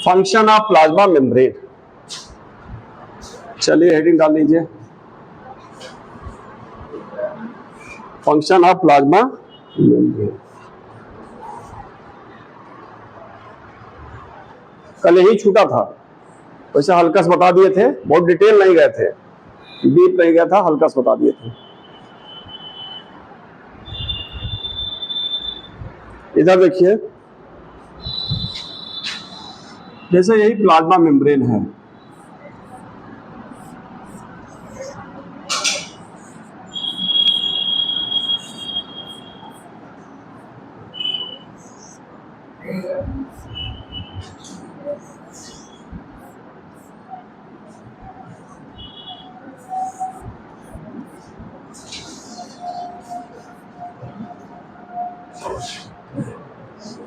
Function of plasma membrane. चलिए heading डाल लीजिए, फंक्शन ऑफ प्लाज्मा मेम्ब्रेन। कल यही छूटा था, वैसे हल्का से बता दिए थे, बहुत डिटेल नहीं गए थे, डीप नहीं गया था, हल्का से बता दिए थे। इधर देखिए, जैसे यही प्लाज्मा मेम्ब्रेन है,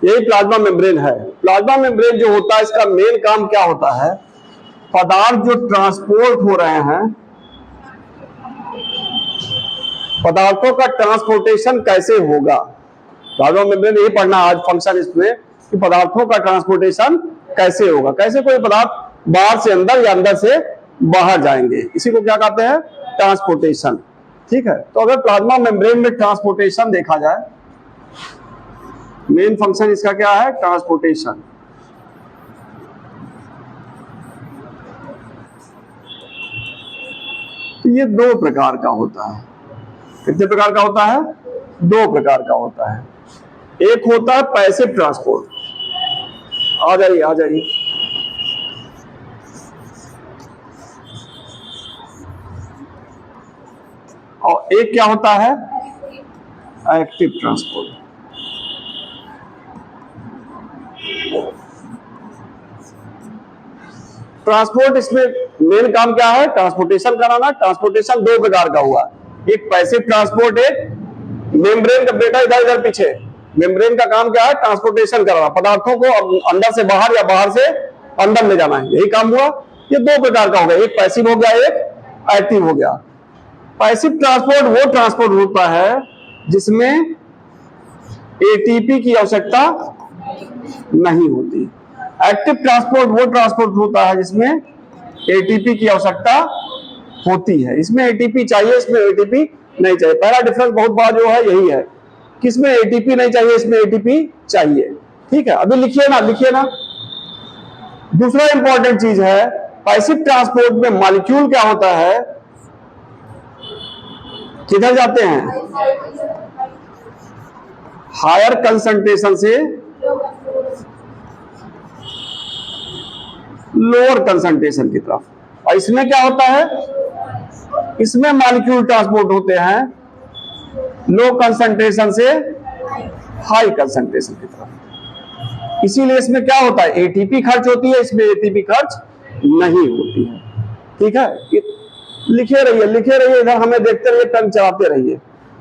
यही प्लाज्मा मेम्ब्रेन है। प्लाज्मा मेम्ब्रेन जो होता है, इसका मेन काम क्या होता है, पदार्थ जो ट्रांसपोर्ट हो रहे हैं, पदार्थों का ट्रांसपोर्टेशन कैसे होगा। प्लाज्मा मेम्ब्रेन यही पढ़ना आज फंक्शन इसमें, कि पदार्थों का ट्रांसपोर्टेशन कैसे होगा, कैसे कोई पदार्थ बाहर से अंदर या अंदर से बाहर जाएंगे, इसी को क्या कहते हैं, ट्रांसपोर्टेशन। ठीक है, तो अगर प्लाज्मा मेम्ब्रेन में ट्रांसपोर्टेशन देखा जाए, मेन फंक्शन इसका क्या है, ट्रांसपोर्टेशन। तो ये दो प्रकार का होता है। कितने प्रकार का होता है, दो प्रकार का होता है। एक होता है पैसिव ट्रांसपोर्ट, आ जाइए आ जाइए, और एक क्या होता है, एक्टिव ट्रांसपोर्ट। ट्रांसपोर्ट इसमें मेन काम क्या है, ट्रांसपोर्टेशन कराना। ट्रांसपोर्टेशन दो प्रकार का हुआ, एक पैसिव ट्रांसपोर्ट, एक मेम्ब्रेन का बेटा इधर इधर पीछे। मेम्ब्रेन का काम क्या है, ट्रांसपोर्टेशन कराना, पदार्थों को अंदर से बाहर या बाहर से अंदर ले जाना है, यही काम हुआ। ये दो प्रकार का हो गया, एक पैसिव हो गया, एक एक्टिव हो गया। पैसिव ट्रांसपोर्ट वो ट्रांसपोर्ट होता है जिसमें एटीपी की आवश्यकता नहीं होती। एक्टिव ट्रांसपोर्ट वो ट्रांसपोर्ट होता है जिसमें एटीपी की आवश्यकता होती है। इसमें एटीपी चाहिए, इसमें एटीपी नहीं चाहिए। पहला डिफरेंस बहुत बड़ा जो है यही है, किसमें एटीपी नहीं चाहिए, इसमें एटीपी चाहिए। ठीक है, अभी लिखिए ना, लिखिए ना। दूसरा इंपॉर्टेंट चीज है, पैसिव ट्रांसपोर्ट में मॉलिक्यूल क्या होता है, किधर जाते हैं, हायर कंसंट्रेशन से लोअर कंसंट्रेशन की तरफ। और इसमें क्या होता है, इसमें मॉलिक्यूल ट्रांसपोर्ट होते हैं लो कंसंट्रेशन से हाई कंसंट्रेशन की तरफ। इसीलिए इसमें क्या होता है, एटीपी खर्च होती है, इसमें एटीपी खर्च नहीं होती है। ठीक है, लिखे रहिए लिखे रहिए, इधर हमें देखते रहिए, पेन चलाते रहिए।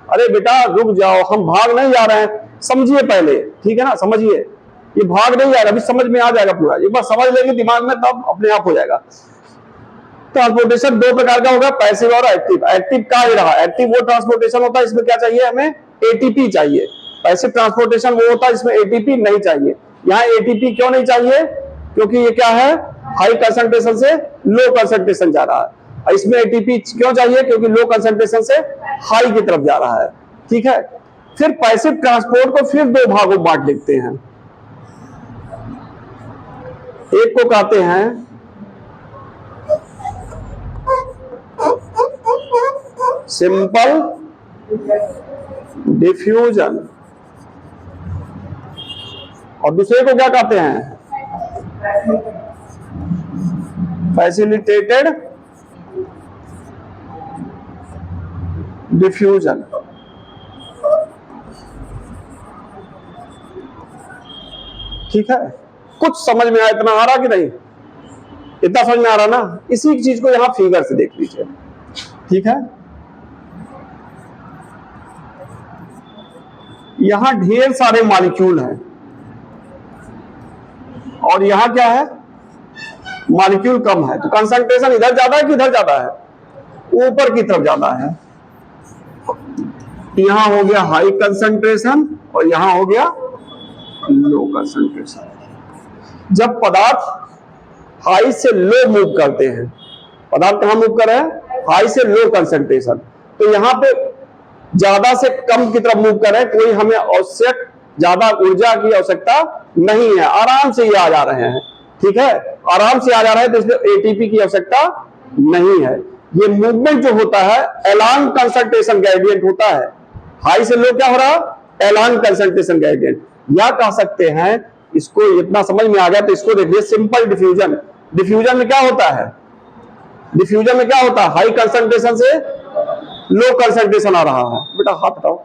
अरे बेटा रुक जाओ, हम भाग नहीं जा रहे हैं, समझिए पहले। ठीक है ना, समझिए, ये भाग नहीं जा रहा, अभी समझ में आ जाएगा पूरा। एक बार समझ लेंगे दिमाग में, तब अपने आप हो जाएगा। ट्रांसपोर्टेशन दो प्रकार का होगा, पैसिव और एक्टिव। एक्टिव का ही रहा, एक्टिव वो ट्रांसपोर्टेशन होता है इसमें क्या चाहिए, हमें एटीपी चाहिए। पैसिव ट्रांसपोर्टेशन वो होता है इसमें एटीपी नहीं चाहिए। यहाँ एटीपी क्यों नहीं चाहिए, क्योंकि ये क्या है, हाई कंसंट्रेशन से लो कंसंट्रेशन जा रहा है। इसमें एटीपी क्यों चाहिए, क्योंकि लो कंसंट्रेशन से हाई की तरफ जा रहा है। ठीक है, फिर पैसिव ट्रांसपोर्ट को फिर दो भागों में बांट लेते हैं। एक को कहते हैं सिंपल डिफ्यूजन, और दूसरे को क्या कहते हैं, फैसिलिटेटेड डिफ्यूजन। ठीक है, कुछ समझ में आया, इतना आ रहा कि नहीं, इतना समझ में आ रहा ना। इसी चीज को यहां फिगर से देख लीजिए। ठीक है, यहां ढेर सारे मॉलिक्यूल हैं, और यहां क्या है, मॉलिक्यूल कम है, तो कंसंट्रेशन इधर ज्यादा है कि इधर ज्यादा है, ऊपर की तरफ ज्यादा है। यहां हो गया हाई कंसंट्रेशन और यहां हो गया लो कंसंट्रेशन। जब पदार्थ हाई से लो मूव करते हैं। पदार्थ कहां मूव कर रहे हैं? हाई से लो कंसंट्रेशन। तो यहां पे ज्यादा से कम की तरफ मूव कर रहे हैं, कोई हमें आवश्यक ज्यादा ऊर्जा की आवश्यकता नहीं है, आराम से ये आ जा रहे हैं। ठीक है, आराम से आ जा रहे हैं, तो इसलिए एटीपी की आवश्यकता नहीं है। ये मूवमेंट जो होता है एलान कंसंट्रेशन ग्रेडियंट होता है। हाई से लो क्या हो रहा? एलान कंसंट्रेशन ग्रेडियंट। या कह सकते हैं, इसको इतना समझ में आ गया तो इसको देखिए, सिंपल डिफ्यूजन। डिफ्यूजन में क्या होता है? डिफ्यूजन में क्या होता है? हाई कंसंट्रेशन से लो कंसंट्रेशन आ रहा है। बेटा हाथ हटाओ।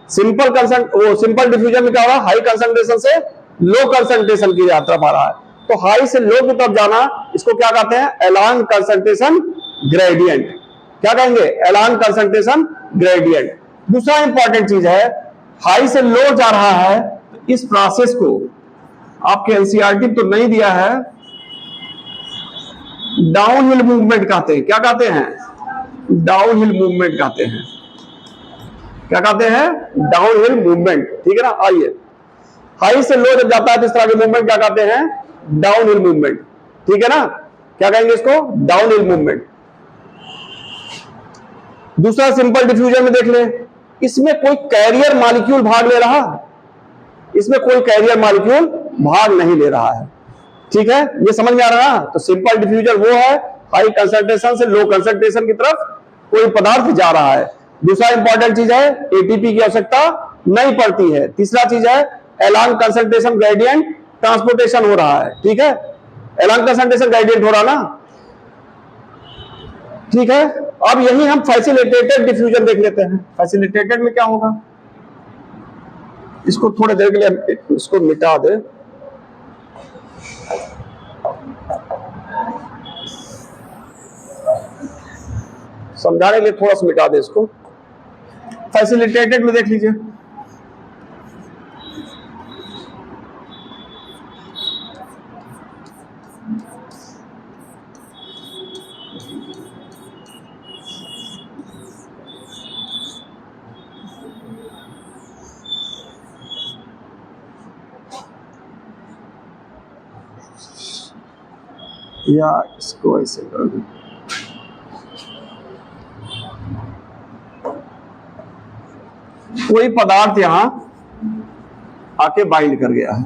सिंपल डिफ्यूजन में क्या हो रहा है? हाई कंसंट्रेशन से लो कंसंट्रेशन की तरफ आ रहा है। तो हाई से लो की तरफ जाना, इसको क्या कहते हैं? एलान कंसंट्रेशन ग्रेडियंट। क्या कहेंगे? एलान कंसंट्रेशन ग्रेडियंट। दूसरा इंपॉर्टेंट चीज है, हाई से लो जा रहा है, तो इस प्रोसेस को आपके एनसीईआरटी तो नहीं दिया है, डाउनहिल मूवमेंट कहते हैं। क्या कहते हैं? डाउनहिल मूवमेंट कहते हैं। क्या कहते हैं? Downhill movement. ठीक है ना? आइए, हाई से लो जब जाता है तो इस तरह के मूवमेंट क्या कहते हैं? Downhill movement. ठीक है ना? क्या कहेंगे इसको? Downhill movement. दूसरा सिंपल डिफ्यूजन में देख ले, इसमें कोई कैरियर मॉलिक्यूल भाग ले रहा है? इसमें कोई कैरियर मॉलिक्यूल भाग नहीं ले रहा है। ठीक है, ये समझ में आ रहा है? तो सिंपल डिफ्यूजन वो है, हाई कंसंट्रेशन से लो कंसंट्रेशन की तरफ कोई पदार्थ जा रहा है। दूसरा इंपॉर्टेंट चीज है, एटीपी की आवश्यकता नहीं पड़ती है। तीसरा चीज है, एलान कंसंट्रेशन ग्रेडियंट ट्रांसपोर्टेशन हो रहा है। ठीक है, एलान कंसंट्रेशन ग्रेडियंट हो रहा ना? ठीक है, अब यही हम फैसिलिटेटेड डिफ्यूजन देख लेते हैं। फैसिलिटेटेड में क्या होगा? इसको थोड़ी देर के लिए इसको मिटा दे। समझाने के लिए थोड़ा सा मिटा दे इसको। फैसिलिटेटेड में देख लीजिए, या इसको ऐसे कर दो। कोई पदार्थ यहां आके बाइंड कर गया है,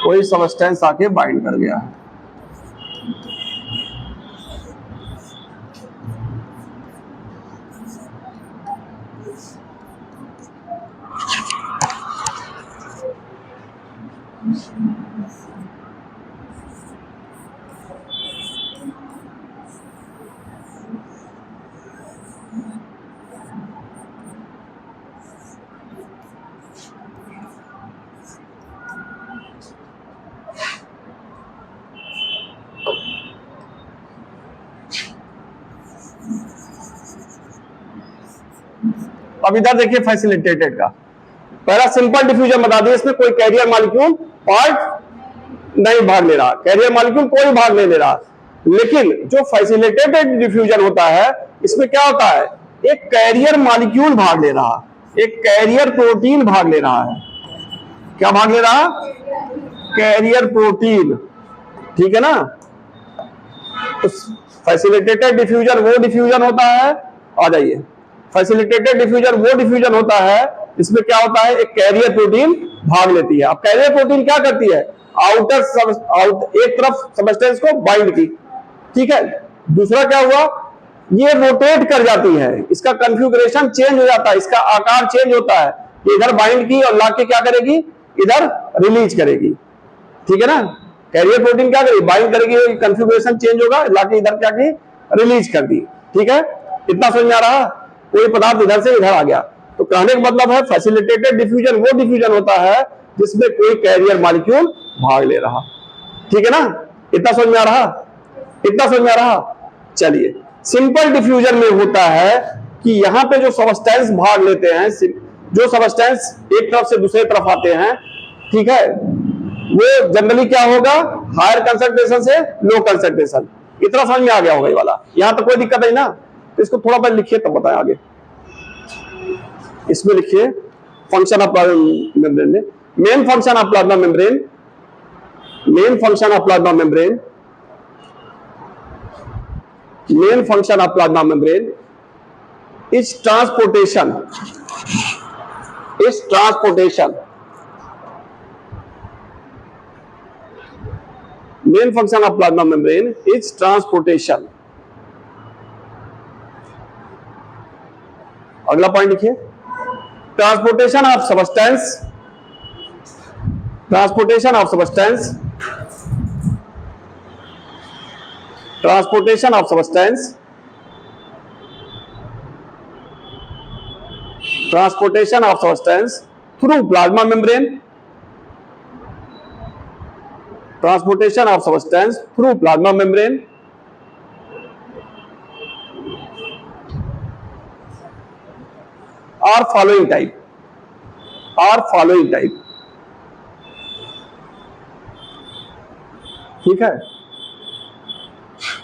कोई सबस्टेंस आके बाइंड कर गया है। अब इधर देखिए फैसिलिटेटेड का पहला सिंपल डिफ्यूजन बता दिया, इसमें कोई कैरियर मॉलिक्यूल पार्ट नहीं भाग ले रहा, कैरियर मॉलिक्यूल कोई भाग नहीं ले रहा। लेकिन जो फैसिलिटेटेड डिफ्यूजन होता है, इसमें क्या होता है? एक कैरियर मॉलिक्यूल भाग ले रहा, एक कैरियर प्रोटीन भाग ले रहा है। क्या भाग ले रहा? Carrier protein. ठीक है ना? तो फैसिलिटेटेड डिफ्यूजन वो डिफ्यूजन होता है, आ जाइए, फैसिलिटेटेड डिफ्यूजन वो डिफ्यूजन होता है इसमें क्या होता है? एक कैरियर प्रोटीन भाग लेती है। अब कैरियर प्रोटीन क्या करती है? एक तरफ सबस्टेंस को बाइंड की, ठीक है। दूसरा क्या हुआ? ये रोटेट कर जाती है, इसका कॉन्फ़िगरेशन चेंज हो जाता है, इसका आकार चेंज होता है। इधर बाइंड की और लाके क्या करेगी? इधर रिलीज करेगी। ठीक है ना? कैरियर प्रोटीन क्या करेगी? बाइंड करेगी, कॉन्फ़िगरेशन चेंज होगा, लाके इधर क्या की? रिलीज कर दी। ठीक है, इतना समझ में आ रहा? कोई पदार्थ इधर से इधर आ गया, तो कहने का मतलब है फैसिलिटेटेड डिफ्यूजन वो डिफ्यूजन होता है जिसमें कोई कैरियर मॉलिक्यूल भाग ले रहा। ठीक है ना? इतना समझ में आ रहा? इतना समझ में आ रहा? चलिए, सिंपल डिफ्यूजन में होता है कि यहां पे जो सबस्टेंस भाग लेते हैं, जो सबस्टेंस एक तरफ से दूसरे तरफ आते हैं, ठीक है, वो जनरली क्या होगा? हायर कंसंट्रेशन से लो कंसंट्रेशन। इतना समझ में आ गया होगा ये वाला? यहां तो कोई दिक्कत नहीं ना? तो इसको थोड़ा पहले लिखिए तब बताएं आगे। इसमें लिखिए फंक्शन ऑफ प्लाज्मा मेम्ब्रेन में, main function of plasma membrane main function of plasma membrane is transportation main function of plasma membrane is transportation. अगला पॉइंट लिखिए, transportation of substance transportation of substance through plasma membrane are following type. ठीक है,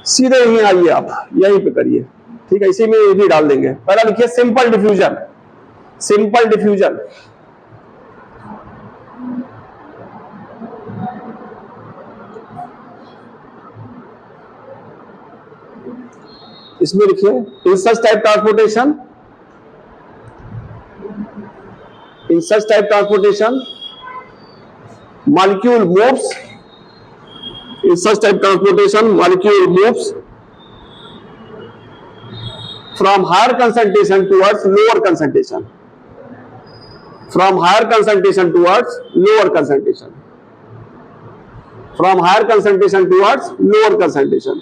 सीधे यहीं आइए, आप यहीं पे करिए, ठीक है, इसी में ये भी डाल देंगे। पहला लिखिए सिंपल डिफ्यूजन। इसमें लिखिए in such type transportation molecule moves from higher concentration towards lower concentration. From higher concentration towards lower concentration.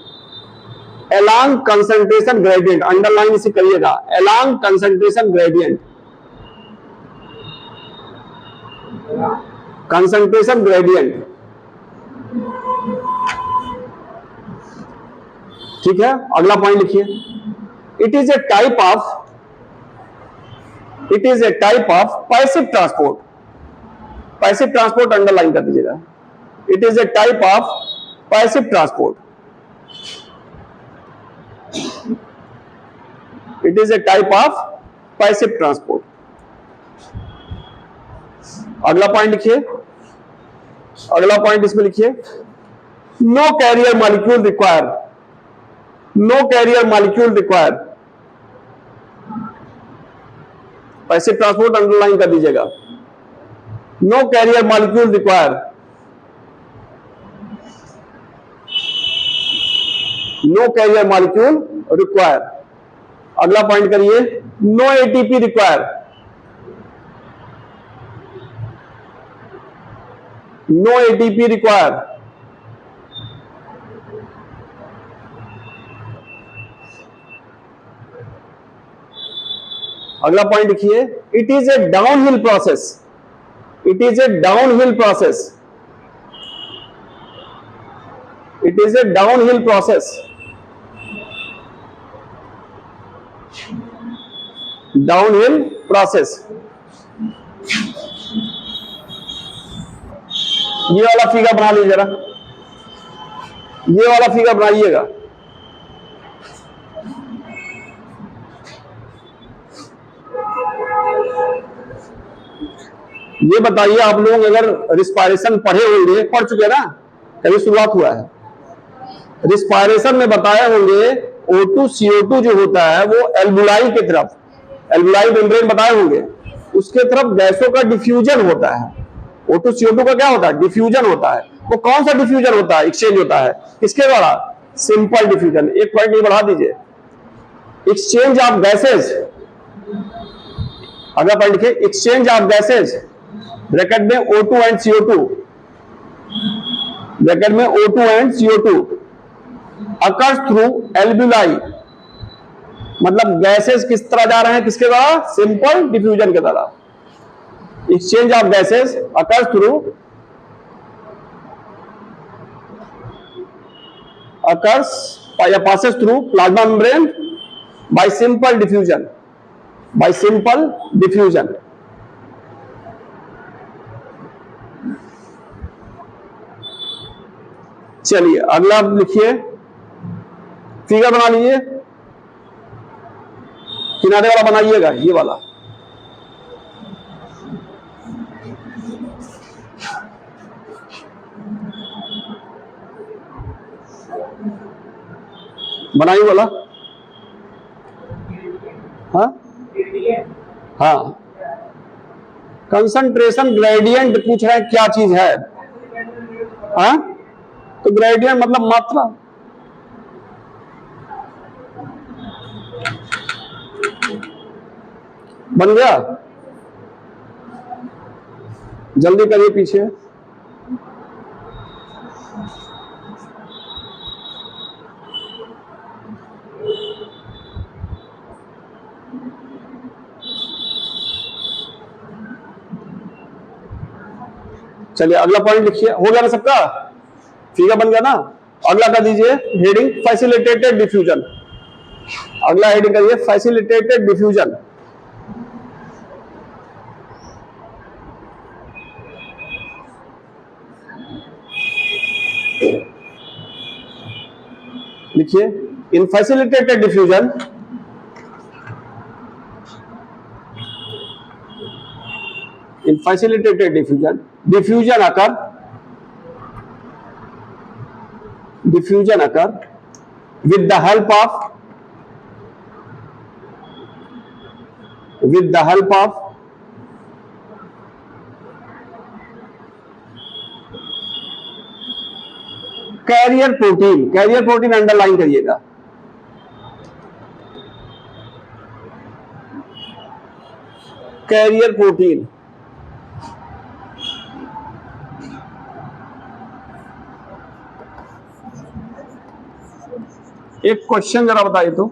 Along concentration gradient, underline इसे करिएगा, along concentration gradient. ठीक है, अगला पॉइंट लिखिए, it is a type of passive transport, underline कर दीजिएगा, it is a type of passive transport. अगला point लिखिए, इसमें लिखिए no carrier molecule require, passive transport underline कर दीजिएगा, नो कैरियर मॉलिक्यूल रिक्वायर। अगला पॉइंट करिए, नो एटीपी रिक्वायर, अगला पॉइंट लिखिए, it is a downhill process, ये वाला फिगर बना लीजिए जरा, ये वाला फिगर बनाइएगा। ये बताइए, आप लोग अगर रिस्पायरेशन पढ़े होंगे, पढ़ चुके ना, कभी शुरुआत हुआ है रिस्पायरेशन में, बताए होंगे O2 CO2 जो होता है वो एल्वुलाई की तरफ, एल्वुलाई मेम्ब्रेन बताए होंगे, उसके तरफ गैसों का डिफ्यूजन होता है। O2 CO2 का क्या होता है? डिफ्यूजन होता है। वो कौन सा डिफ्यूजन होता है? एक्सचेंज होता है। किसके द्वारा? Simple diffusion. एक पॉइंट नहीं बढ़ा दीजिए, एक्सचेंज ऑफ गैसेज। अगला पॉइंट लिखिए, एक्सचेंज ऑफ गैसेज ब्रैकेट में O2 एंड CO2, ब्रैकेट में O2 and CO2 occurs through alveoli, मतलब गैसेज किस तरह जा रहे हैं, किसके द्वारा? सिंपल डिफ्यूजन के द्वारा। Exchange of gases occurs through या passes through plasma membrane by simple diffusion, चलिए अगला लिखिए, फिगर बना लीजिए, किनारे वाला बनाइएगा, ये वाला। बनाई बोला? हाँ हाँ, कंसंट्रेशन ग्रेडियंट पूछ रहे हैं, क्या चीज है? हाँ, तो ग्रेडियंट मतलब मात्रा। बन गया? जल्दी करिए पीछे। चलिए अगला पॉइंट लिखिए। हो गया ना सबका? फिगर बन गया ना? अगला कर दीजिए हेडिंग फैसिलिटेटेड डिफ्यूजन। अगला हेडिंग करिए फैसिलिटेटेड डिफ्यूजन। लिखिए in facilitated diffusion diffusion occur with the help of carrier protein underline करिएगा। कैरियर प्रोटीन, एक क्वेश्चन जरा बताइए तो,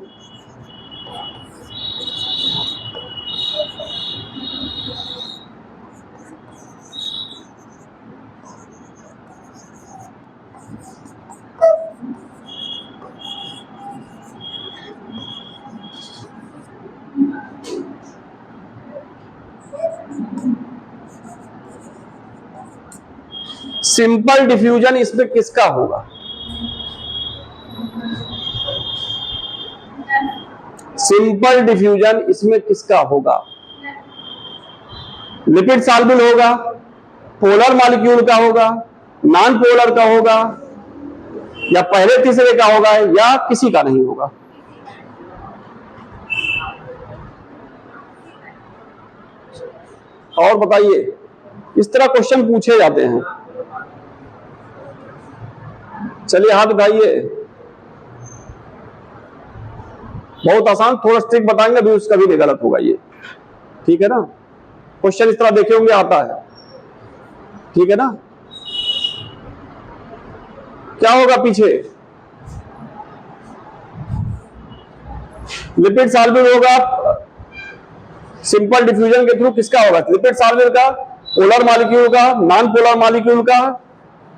सिंपल डिफ्यूजन इसमें किसका होगा? सिंपल डिफ्यूजन इसमें किसका होगा? लिपिड सॉल्युबल होगा, पोलर मॉलिक्यूल का होगा, नॉन पोलर का होगा, या पहले तीसरे का होगा, या किसी का नहीं होगा? और बताइए, इस तरह क्वेश्चन पूछे जाते हैं। चलिए हाथ उठाइए। बहुत आसान, थोड़ा स्ट्रिक्ट बताएंगे अभी, उसका भी नहीं गलत होगा ये, ठीक है ना? क्वेश्चन इस तरह देखे होंगे, आता है, ठीक है ना? क्या होगा पीछे? लिपिड सॉल्युबल होगा सिंपल डिफ्यूजन के थ्रू, किसका होगा? लिपिड सॉल्युबल का, पोलर मॉलिक्यूल का, नॉन पोलर मॉलिक्यूल का,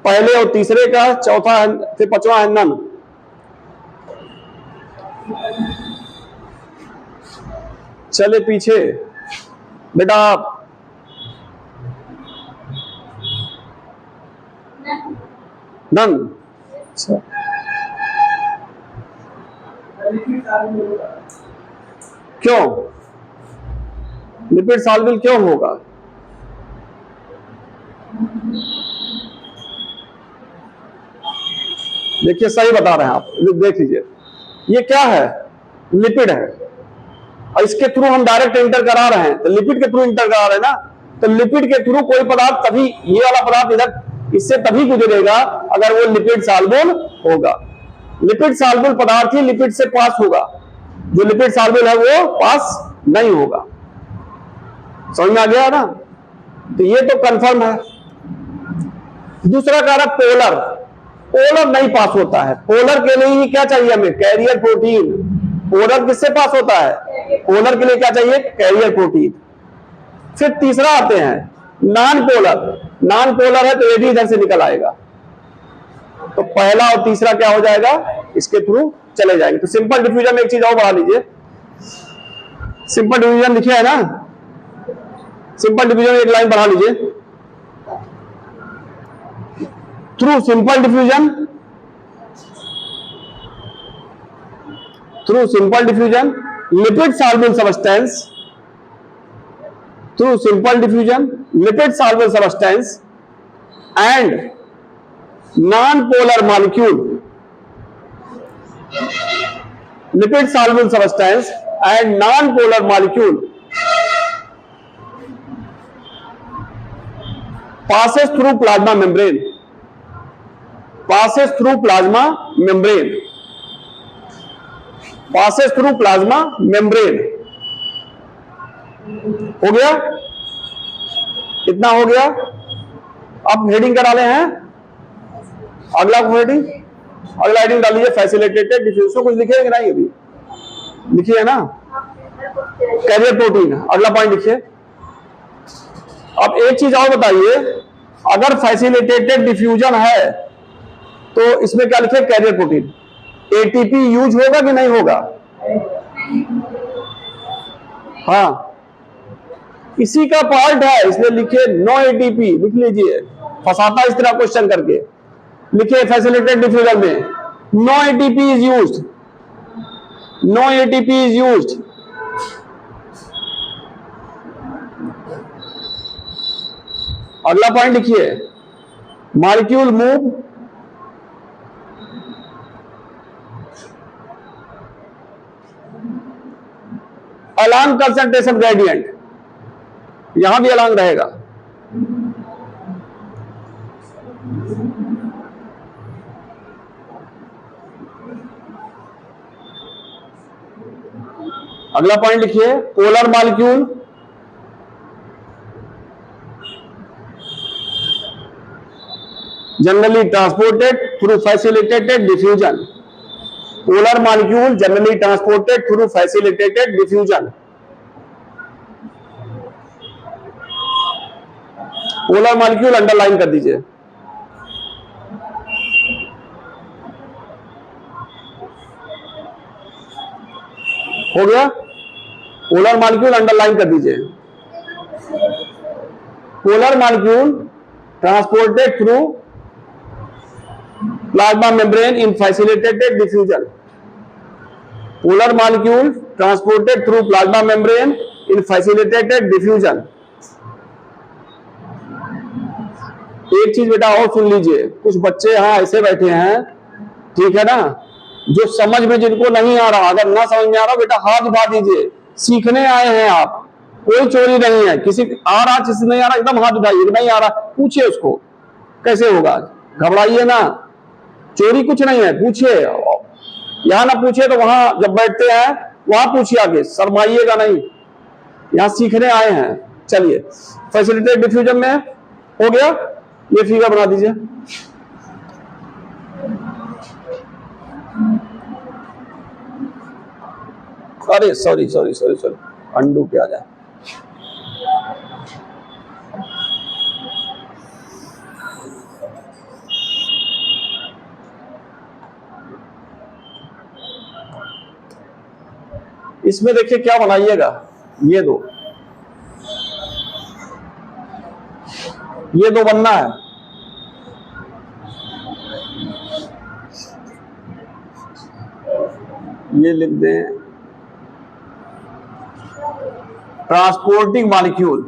पहले और तीसरे का, चौथा फिर पांचवा है नन। चले पीछे बेटा आप, नन। अच्छा, क्यों लिपिड सॉल्युबल क्यों होगा? देखिए सही बता रहे हैं आप, देख लीजिए, ये क्या है? लिपिड है, और इसके थ्रू हम डायरेक्ट इंटर करा रहे हैं, तो लिपिड के थ्रू इंटर करा रहे हैं ना, तो लिपिड के थ्रू कोई पदार्थ तभी, ये वाला पदार्थ इधर इससे तभी गुजरेगा अगर वो लिपिड सॉल्युबल होगा। लिपिड सॉल्युबल पदार्थ ही लिपिड से पास होगा, जो लिपिड सॉल्युबल है वो पास नहीं होगा। समझ में आ गया ना? तो ये तो कंफर्म है। दूसरा कह रहा पोलर, पोलर नहीं पास होता है। पोलर के लिए क्या चाहिए हमें? Carrier protein. पोलर किससे पास होता है? पोलर के लिए क्या चाहिए? Carrier protein. फिर तीसरा आते हैं नॉन पोलर। नॉन पोलर है तो ये भी इधर से निकल आएगा, तो पहला और तीसरा क्या हो जाएगा? इसके थ्रू चले जाएंगे। तो सिंपल डिफ्यूजन में एक चीज और बढ़ा लीजिए, सिंपल डिफ्यूजन लिखे है ना, सिंपल डिफ्यूजन में एक लाइन बढ़ा लीजिए, through simple diffusion, through simple diffusion lipid soluble substance, through simple diffusion lipid soluble substance and non polar molecule lipid soluble substance and non-polar molecule passes through plasma membrane, passes through plasma membrane, passes through plasma membrane। हो गया, इतना हो गया। अब heading करा ले हैं, अगला हेडिंग, अगला हेडिंग डाल लीजिए फैसिलिटेटेड डिफ्यूजन। कुछ लिखे कि नहीं? अभी लिखिए ना, कैरियर प्रोटीन। अगला पॉइंट लिखिए। अब एक चीज और बताइए, अगर फैसिलिटेटेड डिफ्यूजन है तो इसमें क्या लिखे? Carrier protein. एटीपी यूज होगा कि नहीं होगा? हाँ, इसी का पार्ट है, इसलिए लिखिए नो एटीपी। लिख लीजिए, फंसाता इस तरह क्वेश्चन करके। लिखिए फैसिलिटेटेड डिफ्यूजन में no ATP is used, no ATP is used. अगला पॉइंट लिखिए, molecule move along concentration gradient. यहां भी अलॉन्ग रहेगा। अगला पॉइंट लिखिए, polar molecule generally transported through facilitated diffusion. Polar molecule generally transported through facilitated diffusion. Polar molecule underline कर दीजिए। हो गया, पोलर मॉलिक्यूल अंडरलाइन कर दीजिए। Polar molecule transported through plasma membrane in facilitated diffusion. Polar molecule transported through plasma membrane in facilitated diffusion. एक चीज बेटा और सुन लीजिए, कुछ बच्चे यहां ऐसे बैठे हैं, ठीक है ना, जो समझ में जिनको नहीं आ रहा, अगर ना समझ में आ रहा बेटा हाथ उठा दीजिए। सीखने आए हैं आप, कोई चोरी नहीं है। किसी आ रहा, किसी नहीं आ रहा, एकदम हाथ उठाइए। नहीं आ रहा पूछिए उसको, कैसे होगा, घबराइए ना, चोरी कुछ नहीं है, पूछिए। यहां ना पूछिए तो वहां जब बैठते हैं वहां पूछिए, आगे शर्माइएगा नहीं, यहां सीखने आए हैं। चलिए, फैसिलिटेटेड डिफ्यूजन में हो गया। ये फिगर बना दीजिए। अरे sorry sorry sorry sorry, undo पे आ जाए। इसमें देखिए क्या बनाइएगा, ये दो बनना है। ये लिख दें, ट्रांसपोर्टिंग मॉलिक्यूल।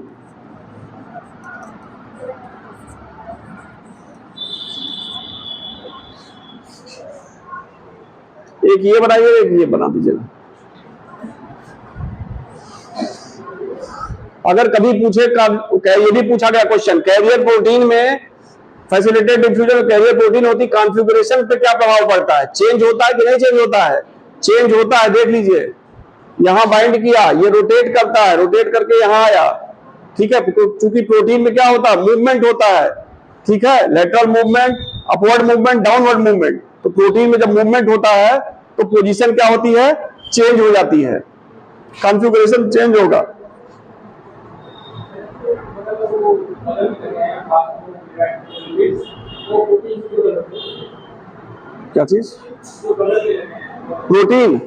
एक ये बनाइए, एक ये बना दीजिएगा। अगर कभी पूछे, ये भी पूछा गया क्वेश्चन, कैरियर प्रोटीन में फैसिलिटेटेड डिफ्यूजन कैरियर प्रोटीन होती, कॉन्फ़िगरेशन पे क्या प्रभाव पड़ता है? चेंज होता है कि नहीं चेंज होता है? चेंज होता है। देख लीजिए, यहां बाइंड किया, ये रोटेट करता है, रोटेट करके यहां आया, ठीक है। क्योंकि प्रोटीन में क्या होता है? मूवमेंट होता है, ठीक है, lateral movement, upward movement, downward movement. तो प्रोटीन में जब मूवमेंट होता है तो पोजीशन क्या होती है? चेंज हो जाती है, कॉन्फ़िगरेशन चेंज होगा। क्या चीज? प्रोटीन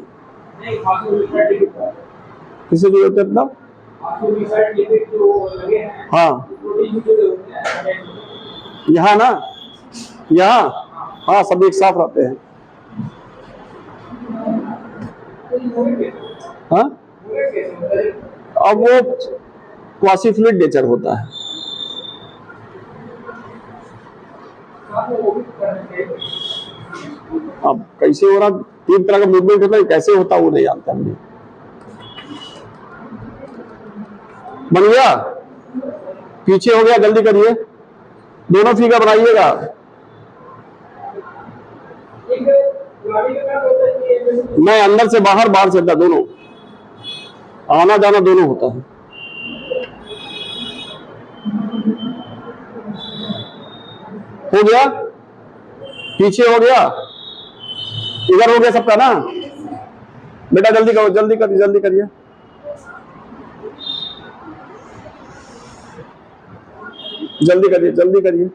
किसे जो होते अपना? हाँ, यहाँ ना, यहाँ, हाँ, सब एक साथ रहते हैं। हाँ, अब वो क्वासीफ्लूइड नेचर होता है। अब कैसे हो रहा, तीन तरह का मूवमेंट होता है, कैसे होता है वो नहीं जानते हमने। बन गया, पीछे हो गया, जल्दी करिए, दोनों फिगर बनाइएगा। नहीं, अंदर से बाहर, बाहर से अंदर, दोनों, आना जाना दोनों होता है। हो गया, पीछे हो गया, इधर हो गया सबका ना। बेटा जल्दी करो, जल्दी करिए, जल्दी करिए, जल्दी करिए, जल्दी करिए,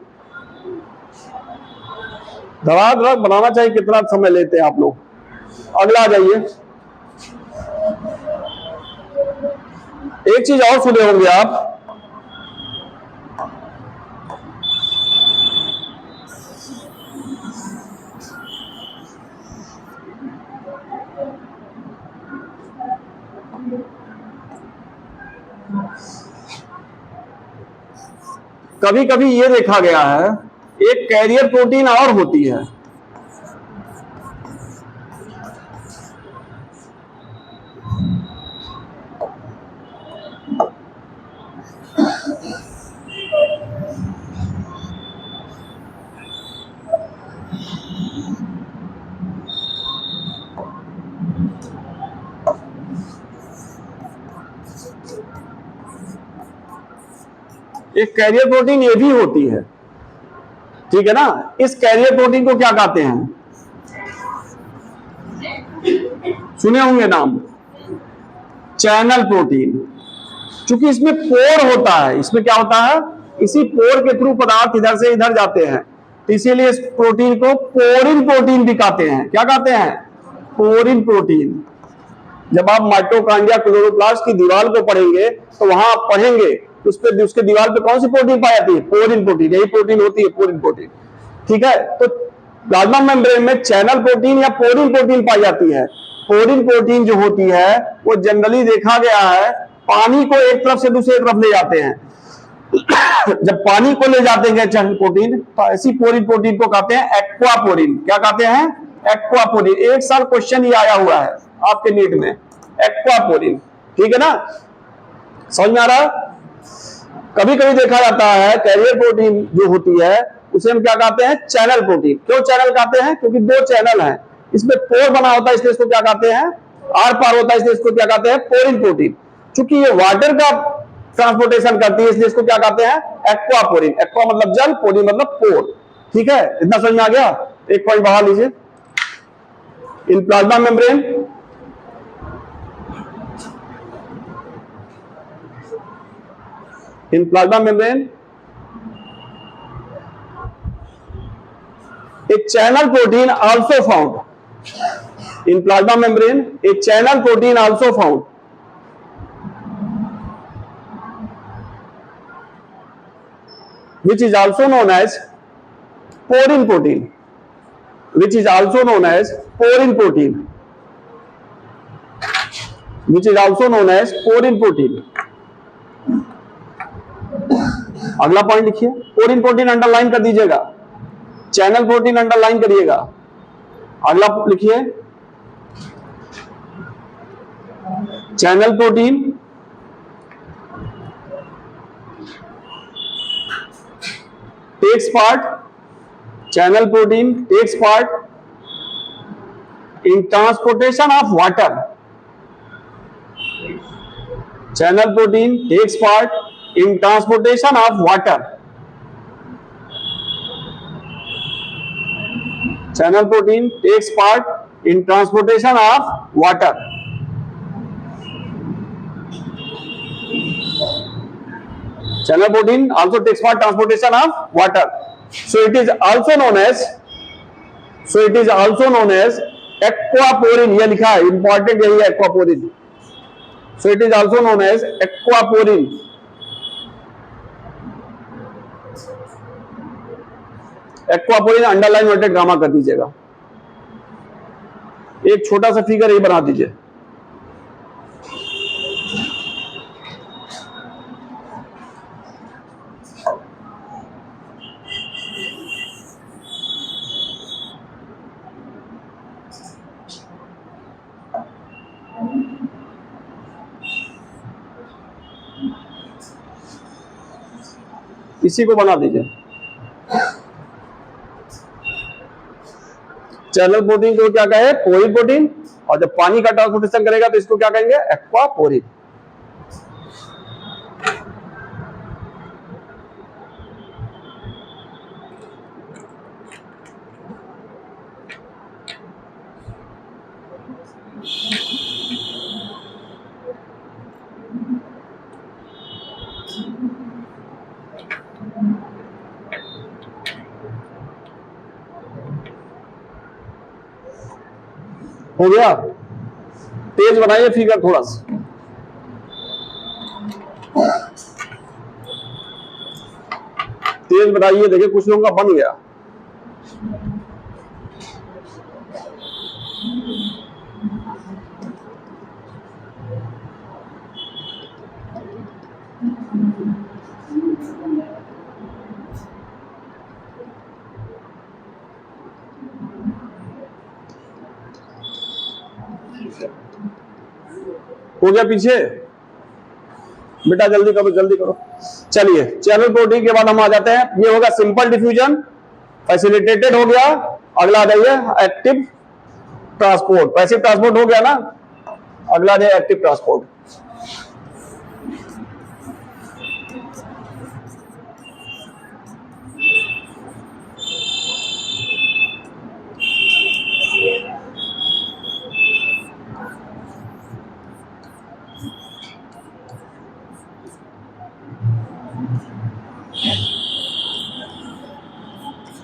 धड़ाधड़ बनाना चाहिए। कितना समय लेते हैं आप लोग। अगला आ जाइए। एक चीज और सुने होंगे आप, कभी कभी ये देखा गया है, एक कैरियर प्रोटीन और होती है। एक कैरियर प्रोटीन ये भी होती है, ठीक है ना। इस कैरियर प्रोटीन को क्या कहते हैं, सुने होंगे नाम, चैनल प्रोटीन। क्योंकि इसमें पोर होता है, इसमें क्या होता है, इसी पोर के थ्रू पदार्थ इधर से इधर जाते हैं, तो इसीलिए इस प्रोटीन को पोरिन प्रोटीन भी कहते हैं। क्या कहते हैं, पोरिन प्रोटीन। जब आप माइटोकॉन्ड्रिया क्लोरोप्लास्ट की दीवार को पढ़ेंगे तो वहां आप पढ़ेंगे उस पर, उसके दीवार पे कौन सी प्रोटीन पाई जाती है, पोरिन प्रोटीन। यही प्रोटीन होती है, पोरिन प्रोटीन, ठीक है। तो प्लाज्मा मेम्ब्रेन में चैनल प्रोटीन या पोरिन प्रोटीन पाई जाती है। पोरिन प्रोटीन जो होती है वो जनरली देखा गया है पानी को एक तरफ से दूसरी तरफ ले जाते हैं। जब पानी को ले जाते हैं चैनल प्रोटीन, तो ऐसी पोरिन प्रोटीन को कहते हैं एक्वा पोरिन। क्या कहते हैं, एक्वा पोरिन। एक साल क्वेश्चन ही आया हुआ है आपके नीट में, एक्वा पोरिन, ठीक है ना। समझ में आ रहा है। कभी कभी देखा जाता है कैरियर प्रोटीन जो होती है उसे हम क्या कहते हैं, चैनल प्रोटीन। क्यों चैनल कहते हैं, क्योंकि दो चैनल हैं, इसमें पोर बना होता है इसलिए इसको क्या कहते हैं, आर पार होता है इसलिए इसको क्या कहते हैं, पोरिन प्रोटीन। चूंकि ये वाटर का ट्रांसपोर्टेशन करती है इसलिए इसको क्या कहते हैं, एक्वा पोरिन। एक्वा मतलब जल, पोरिन मतलब पोर, ठीक है। इतना समझ में आ गया। एक पॉइंट बढ़ा लीजिए। In plasma membrane in plasma membrane a channel protein also found in plasma membrane, a channel protein also found which is also known as porin protein, which is also known as porin protein, which is also known as porin protein। अगला point लिखिए, porin protein underline कर दीजिएगा, channel protein underline करिएगा। अगला लिखिए, channel protein takes part, channel protein takes part in transportation of water, channel protein takes part in transportation of water, channel protein takes part in transportation of water, channel protein also takes part transportation of water, so it is also known as, so it is also known as aquaporin। ये लिखा है, important यही है aquaporin, so it is also known as aquaporin। Aquaporin underline noted drama कर दीजिएगा। एक छोटा सा फिगर ही बना दीजिए। इसी को बना दीजिए। चैनल प्रोटीन को क्या कहे? पोरिक प्रोटीन। और जब पानी का ट्रांसपोर्टेशन करेगा तो इसको क्या कहेंगे? एक्वा पोरिक। हो गया? तेज बनाइए फिगर थोड़ा सा। तेज बनाइए, देखिए कुछ लोगों का बन गया। हो गया पीछे? बेटा जल्दी करो, जल्दी करो। चलिए, चैनल प्रोटीन के बाद हम आ जाते हैं। ये होगा सिंपल डिफ्यूजन, फैसिलिटेटेड हो गया। अगला आ जाइए एक्टिव ट्रांसपोर्ट। पैसिव ट्रांसपोर्ट हो गया ना, अगला आ जाए एक्टिव ट्रांसपोर्ट।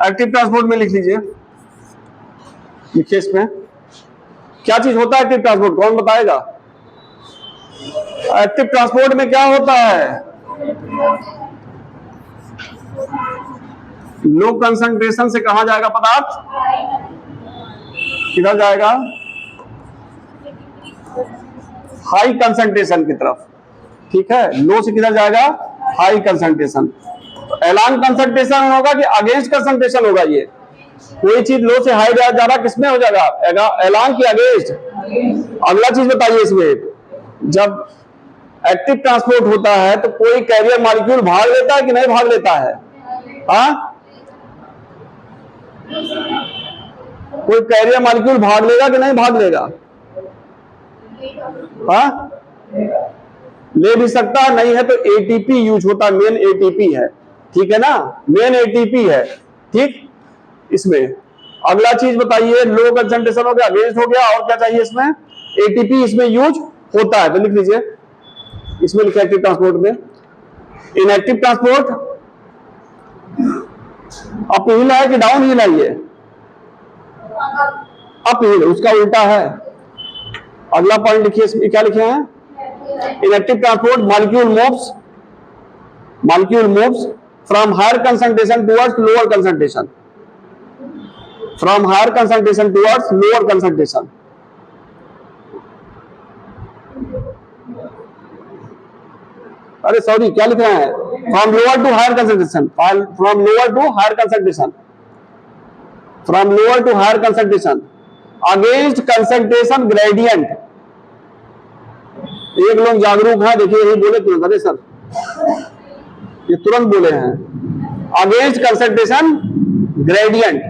एक्टिव ट्रांसपोर्ट में लिख लीजिए, लिखिए इसमें क्या चीज होता है एक्टिव ट्रांसपोर्ट, कौन बताएगा? एक्टिव ट्रांसपोर्ट में क्या होता है? लो कंसंट्रेशन से कहां जाएगा पदार्थ? किधर जाएगा? हाई कंसंट्रेशन की तरफ। ठीक है, लो से किधर जाएगा? High concentration. एलान कंसंट्रेशन होगा कि अगेंस्ट कंसंट्रेशन होगा? ये कोई चीज लो से हाई जा रहा, किसमें हो जाएगा? एलान की अगेंस्ट। अगला चीज बताइए इसमें, जब एक्टिव ट्रांसपोर्ट होता है तो कोई कैरियर मॉलिक्यूल भाग लेता है कि नहीं भाग लेता है? हाँ, कोई कैरियर मॉलिक्यूल भाग लेगा कि नहीं भाग लेगा? हाँ, ले भी सकता है, नहीं है तो एटीपी यूज होता है, मेन एटीपी है। ठीक है ना, मेन एटीपी है। ठीक, इसमें अगला चीज बताइए, लो कंसंट्रेशन हो गया, अगेंस्ट हो गया, और क्या चाहिए इसमें? एटीपी इसमें यूज होता है, तो लिख लीजिए इसमें, लिखा एक्टिव ट्रांसपोर्ट में। इनएक्टिव ट्रांसपोर्ट अप हिल है कि डाउन हिल है? ये अप हिल, उसका उल्टा है। अगला पॉइंट लिखिए, इसमें क्या लिखे हैं? In active transport molecule moves from higher concentration towards lower concentration, from higher concentration towards lower concentration. अरे सॉरी, क्या लिख रहे हैं? From lower to higher concentration, from lower to higher concentration, from lower to higher concentration against concentration gradient. एक लोग जागरूक हैं, देखिए यही बोले तुरंत। अरे सर, ये तुरंत बोले हैं, अगेंस्ट कंसंट्रेशन ग्रेडियंट।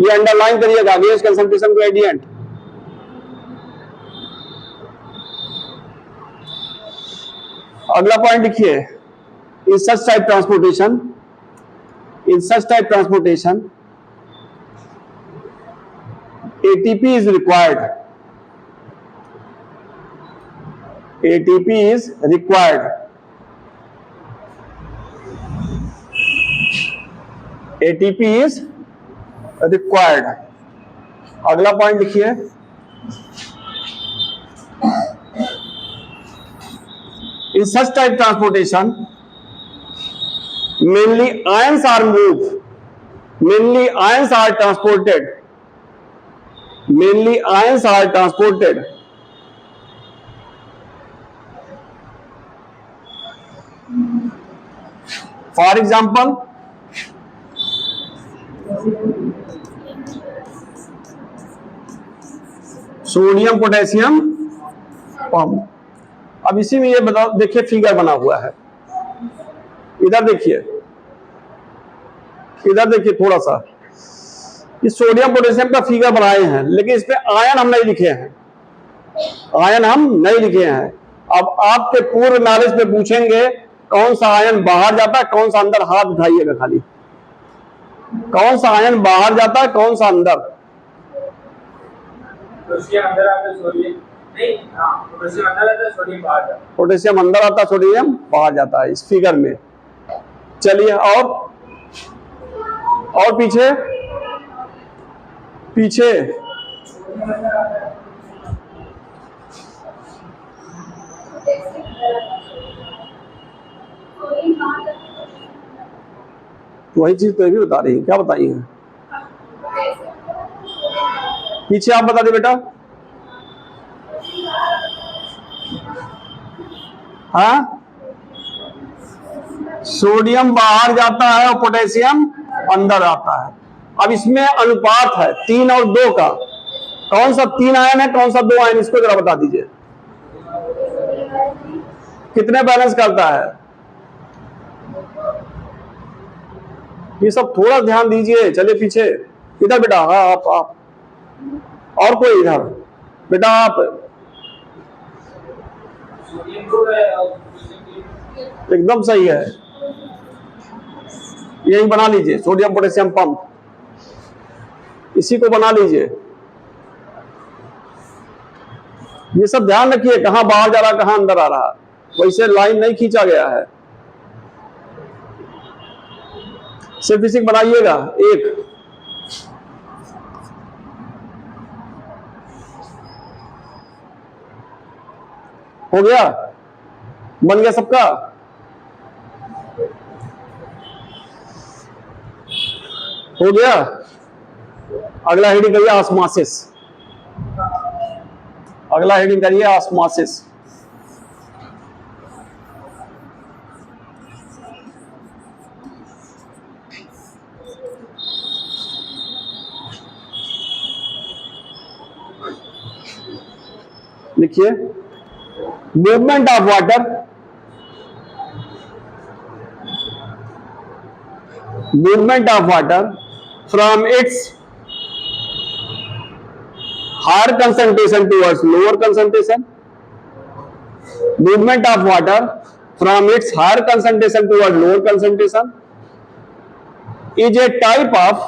ये अंडरलाइन करिएगा, अगेंस्ट कंसंट्रेशन ग्रेडियंट। अगला पॉइंट लिखिए, in such type transportation, in such type transportation ATP is required, ATP is required, ATP is required। अगला पॉइंट लिखिए, in such type transportation mainly ions are moved, mainly ions are transported, mainly ions are transported for example sodium potassium pump. अब इसी में ये बताओ, देखिए figure बना हुआ है, इधर देखिए, इधर देखिए थोड़ा सा, इस सोडियम पोटेशियम का फिगर बनाए हैं, लेकिन इसमें आयन हम नहीं लिखे हैं, आयन हम नहीं लिखे हैं। अब आपके पूर्व नॉलेज पे पूछेंगे कौन सा आयन बाहर जाता है, कौन सा अंदर, हाथ उठाइएगा खाली, कौन सा आयन बाहर जाता है, कौन सा अंदर? पोटेशियम अंदर आता है, सोडियम नहीं, हाँ पोटेशियम अंदर आता है, सोडियम बाहर जाता है। पोटेशियम अंदर आता है, सोडियम बाहर जाता है, इस फिगर में। चलिए और पीछे पीछे वही चीज तो ये भी बता रही है, क्या बताई है? पीछे आप बता दे बेटा। हाँ, सोडियम बाहर जाता है और पोटेशियम अंदर आता है। अब इसमें अनुपात है 3 और 2 का, कौन सा 3 आयन है, कौन सा 2 आयन, इसको जरा बता दीजिए, कितने बैलेंस करता है? ये सब थोड़ा ध्यान दीजिए। चलिए पीछे, इधर बेटा, हाँ आप और कोई इधर बेटा, आप एकदम सही है, यही बना लीजिए, सोडियम पोटेशियम पंप, इसी को बना लीजिए। ये सब ध्यान रखिए, कहां बाहर जा रहा, कहां अंदर आ रहा, वैसे लाइन नहीं खींचा गया है। सिर्फ इसी बनाइएगा एक। हो गया, बन गया सबका? हो गया। अगला हेडिंग करिए ऑस्मोसिस, अगला हेडिंग करिए ऑस्मोसिस। लिखिए, movement of water, movement of water from its higher concentration towards lower concentration, movement of water from its higher concentration towards lower concentration is a type of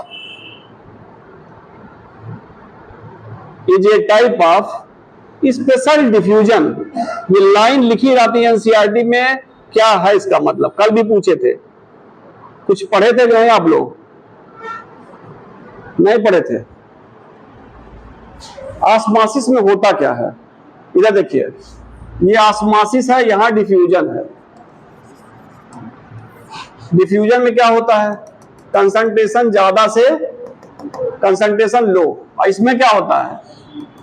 special diffusion. ये line लिखी जाती है NCERT में, क्या है इसका मतलब? कल भी पूछे थे, कुछ पढ़े थे नहीं आप लोग? नहीं पढ़े थे। ऑस्मोसिस में होता क्या है, इधर देखिए, ये ऑस्मोसिस है, यहां डिफ्यूजन है। डिफ्यूजन में क्या होता है? कंसंट्रेशन ज्यादा से कंसंट्रेशन लो, और इसमें क्या होता है?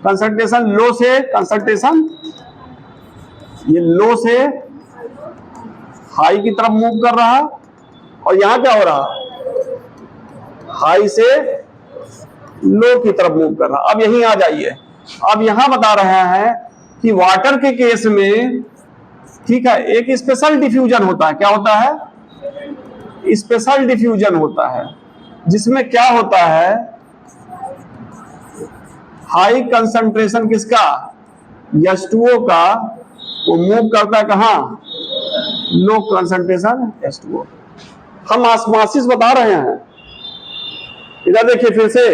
कंसंट्रेशन लो से कंसंट्रेशन, ये लो से हाई की तरफ मूव कर रहा, और यहां क्या हो रहा? हाई से लो की तरफ मूव कर रहा। अब यहीं आ जाइए, अब यहां बता रहे हैं कि वाटर के केस में, ठीक है, एक स्पेशल डिफ्यूजन होता है। क्या होता है? स्पेशल डिफ्यूजन होता है, जिसमें क्या होता है? हाई कंसंट्रेशन किसका? H2O का, वो मूव करता है कहां? Low concentration H2O। हम ऑस्मोसिस बता रहे हैं। इधर देखिए फिर से,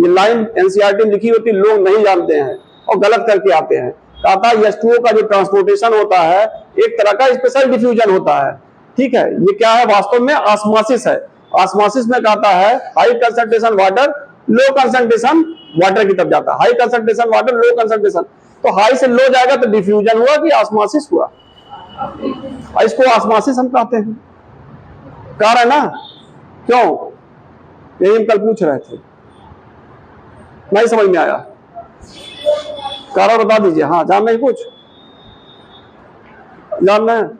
ये लाइन एनसीईआरटी में लिखी होती, लोग नहीं जानते हैं और गलत करके आते हैं। कहता है H2O का जो ट्रांसपोर्टेशन होता है एक तरह का स्पेशल डिफ्यूजन होता है, ठीक है। ये क्या है? वास्तव में ऑस्मोसिस है। ऑस्मोसिस में कहता है high concentration water low concentration water की तरफ जाता है, high concentration water low concentration. तो हाई से लो जाएगा तो डिफ्यूजन हुआ कि ऑस्मोसिस हुआ? और इसको ऑस्मोसिस हम कहते हैं। कह रहे ना क्यों? यही हम कल पूछ रहे थे, नहीं समझ में आया? कारण बता दीजिए। हाँ, जानना ही कुछ जानना है?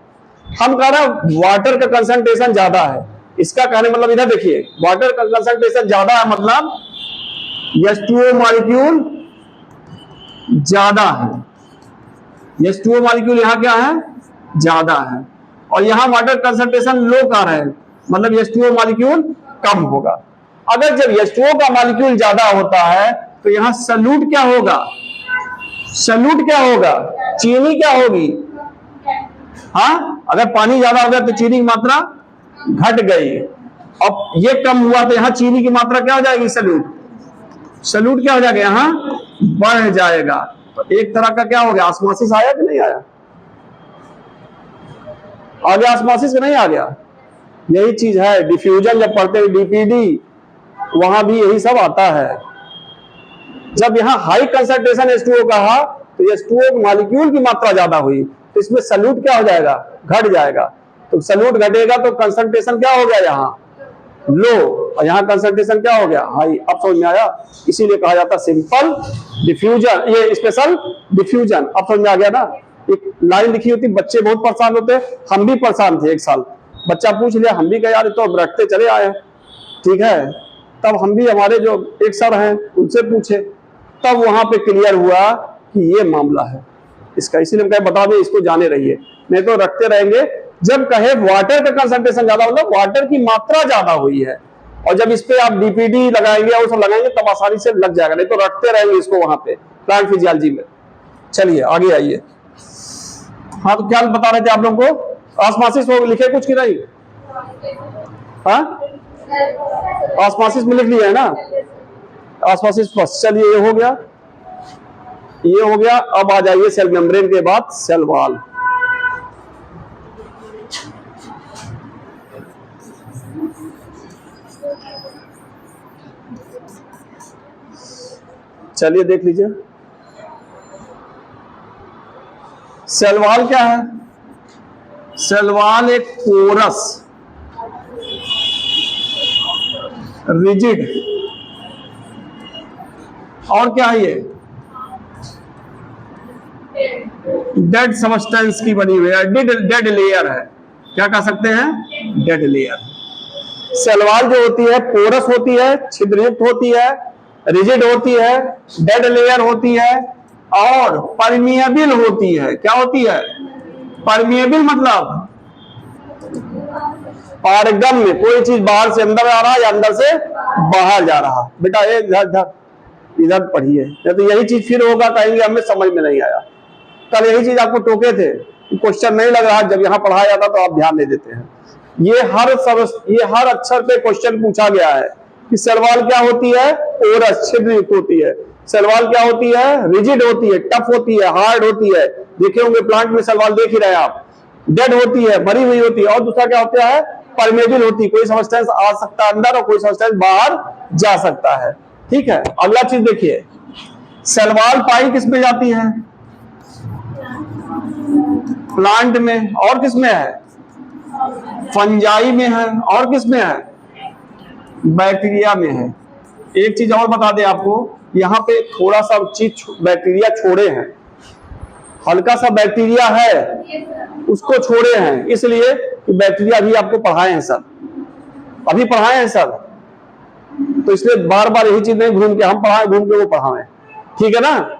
हम कह रहे हैं वाटर का कंसंट्रेशन ज्यादा है, इसका कहने मतलब इधर देखिए, वाटर का कंसंट्रेशन ज्यादा है मतलब H2O मॉलिक्यूल ज्यादा है, H2O मॉलिक्यूल यहाँ क्या है, ज्यादा है, और यहाँ वाटर कंसंट्रेशन लो कर है, मतलब H2O मॉलिक्यूल कम होगा। अगर जब H2O का मॉलिक्यूल ज्यादा होता है तो यहाँ सल्यूट क्या होगा, सल्यूट क्या होगा, चीनी क्या होगी, हाँ, अगर पानी ज्यादा हो गया तो चीनी की मात्रा घट गई, अब ये कम हुआ तो यहाँ चीनी की मात्रा क्या हो जाएगी, सल्यूट, सल्यूट क्या हो जाएगा, यहाँ बढ़ जाएगा। तो एक तरह का क्या हो गया, ऑस्मोसिस आया कि नहीं आया, आ गया ऑस्मोसिस, नहीं आ गया, यही चीज है। डिफ्यूजन जब पढ़ते हैं डीपीडी, वहां भी यही सब आता है। जब यहाँ हाई कंसंट्रेशन H2O का है तो H2O मॉलिक्यूल की मात्रा ज्यादा हुई तो इसमें सल्यूट क्या हो जाएगा, घट जाएगा। तो सल्यूट घटेगा तो कंसंट्रेशन क्या हो गया, यहाँ लो, और यहाँ कंसंट्रेशन क्या हो गया, हाई। अब समझ में आया, इसीलिए कहा जाता है सिंपल डिफ्यूजन, ये स्पेशल डिफ्यूजन। अब समझ में आ गया ना। एक लाइन लिखी होती, बच्चे बहुत परेशान होते, हम भी परेशान थे। एक साल बच्चा पूछ लिया, हम भी कहा यार तो रखते चले आए, ठीक है। तब हम भी, हमारे जो एक सर हैं उनसे पूछे, तब वहां पे क्लियर हुआ कि ये मामला है इसका। इसीलिए हम कहे बता दें, इसको जाने रहिए, नहीं तो रखते रहेंगे। जब कहे वाटर का कंसंट्रेशन ज्यादा, मतलब वाटर की मात्रा ज्यादा हुई है, और जब इस पे आप डीपीडी लगाएंगे और सब लगाएंगे तब आसानी से लग जाएगा, नहीं तो रखते रहेंगे इसको वहां पे प्लांट फिजियोलॉजी में। चलिए आगे आइए। हाँ, तो क्या बता रहे थे आप लोगों को, ऑस्मोसिस वो लिखे कुछ कि नहीं, हाँ ऑस्मोसिस में लिख लिया है ना, ऑस्मोसिस बस। चलिए ये हो गया, ये हो गया। अब आ जाइए सेल मेम्ब्रेन के बाद सेल वॉल। चलिए देख लीजिए, सेल वॉल क्या है। सेल वॉल एक पोरस, रिजिड, और क्या है, ये डेड सबस्टेंस की बनी हुई है, डेड लेयर है। क्या कह सकते हैं, डेड लेयर। सेल वॉल जो होती है पोरस होती है, छिद्रयुक्त होती है, रिजिड होती है, डेड लेयर होती है, और परमिएबल होती है। क्या होती है, परमिएबल, मतलब पारगम्य, कोई चीज बाहर से अंदर आ रहा है या अंदर से बाहर जा रहा। बेटा इधर पढ़िए, नहीं तो यही चीज फिर होगा, कहेंगे हमें समझ में नहीं आया। कल यही चीज आपको टोके थे, क्वेश्चन नहीं लग रहा, जब यहाँ पढ़ाया जाता तो आप ध्यान नहीं देते हैं। ये हर अक्षर पे क्वेश्चन पूछा गया है कि सेल वॉल क्या होती है, पोरस, छिद्रयुक्त होती है। सेल वॉल क्या होती है, रिजिड होती है, टफ होती है, हार्ड होती है। देखे होंगे प्लांट में सेल वॉल, देख ही रहे आप। डेड होती है, मरी हुई होती है। और दूसरा क्या होता है, परमेबल होती है, कोई सबस्टेंस आ सकता है अंदर और कोई सबस्टेंस बाहर जा सकता है। ठीक है, अगला चीज देखिए, सेल वॉल पाई किस में जाती है, प्लांट में, और किस में है, फंजाई में है, और किस में है, बैक्टीरिया में है। एक चीज और बता दें आपको, यहाँ पे थोड़ा सा चीज बैक्टीरिया छोड़े हैं, हल्का सा बैक्टीरिया है उसको छोड़े हैं, इसलिए कि बैक्टीरिया अभी आपको पढ़ाए हैं सर, अभी पढ़ाए हैं सर, तो इसलिए बार बार यही चीज नहीं घूम के हम पढ़ाएं, घूम के वो पढ़ाएं, ठीक है ना।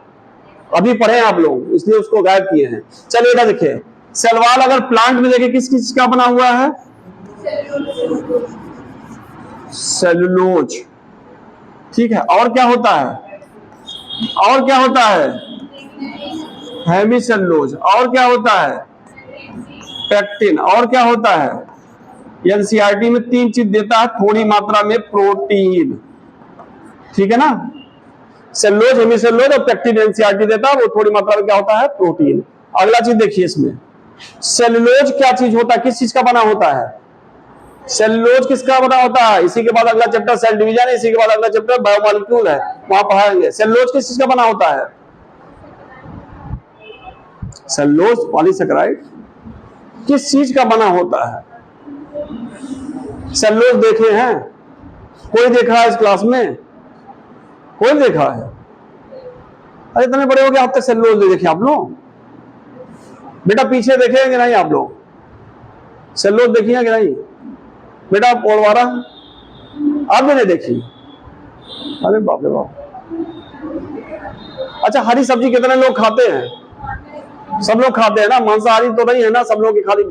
अभी पढ़े आप लोग, इसलिए उसको गायब किए हैं। चलिए इधर देखिए, सेल वॉल अगर प्लांट में देखिए किस चीज का बना हुआ है, सेलुलोज, ठीक है। और क्या होता है, और क्या होता है, हेमीसेलुलोज, और क्या होता है, पेक्टिन, और क्या होता है, एनसीईआरटी में 3 चीज देता है थोड़ी मात्रा में, प्रोटीन, ठीक है ना। सेलुलोज, हेमीसेलुलोज और पेक्टिन एनसीईआरटी देता है, वो थोड़ी मात्रा में क्या होता है, प्रोटीन। अगला चीज देखिए इसमें, सेलुलोज क्या चीज होता है, किस चीज का बना होता है, सेलुलोज किसका बना होता है। इसी के बाद अगला चैप्टर सेल डिवीजन है, इसी के बाद अगला चैप्टर बायोमॉलिक्यूल है, वहां पढ़ाएंगे। सेलुलोज किस चीज का बना होता है, सेलुलोज पॉलीसेकेराइड किस चीज का बना होता है। सेलुलोज देखे हैं, कोई देखा है इस क्लास में, कोई देखा है, अरे इतने बड़े हो गए अब तक सेलुलोज नहीं देखे आप लोग। बेटा पीछे देखेंगे नहीं आप लोग, सेलुलोज देखी है कि नहीं बेटा, पोलवारा आप भी नहीं देखी, अरे बाप रे बाप। अच्छा, हरी सब्जी कितने लोग खाते हैं, सब लोग खाते हैं ना, मांसाहारी तो नहीं है ना सब लोग की खाली।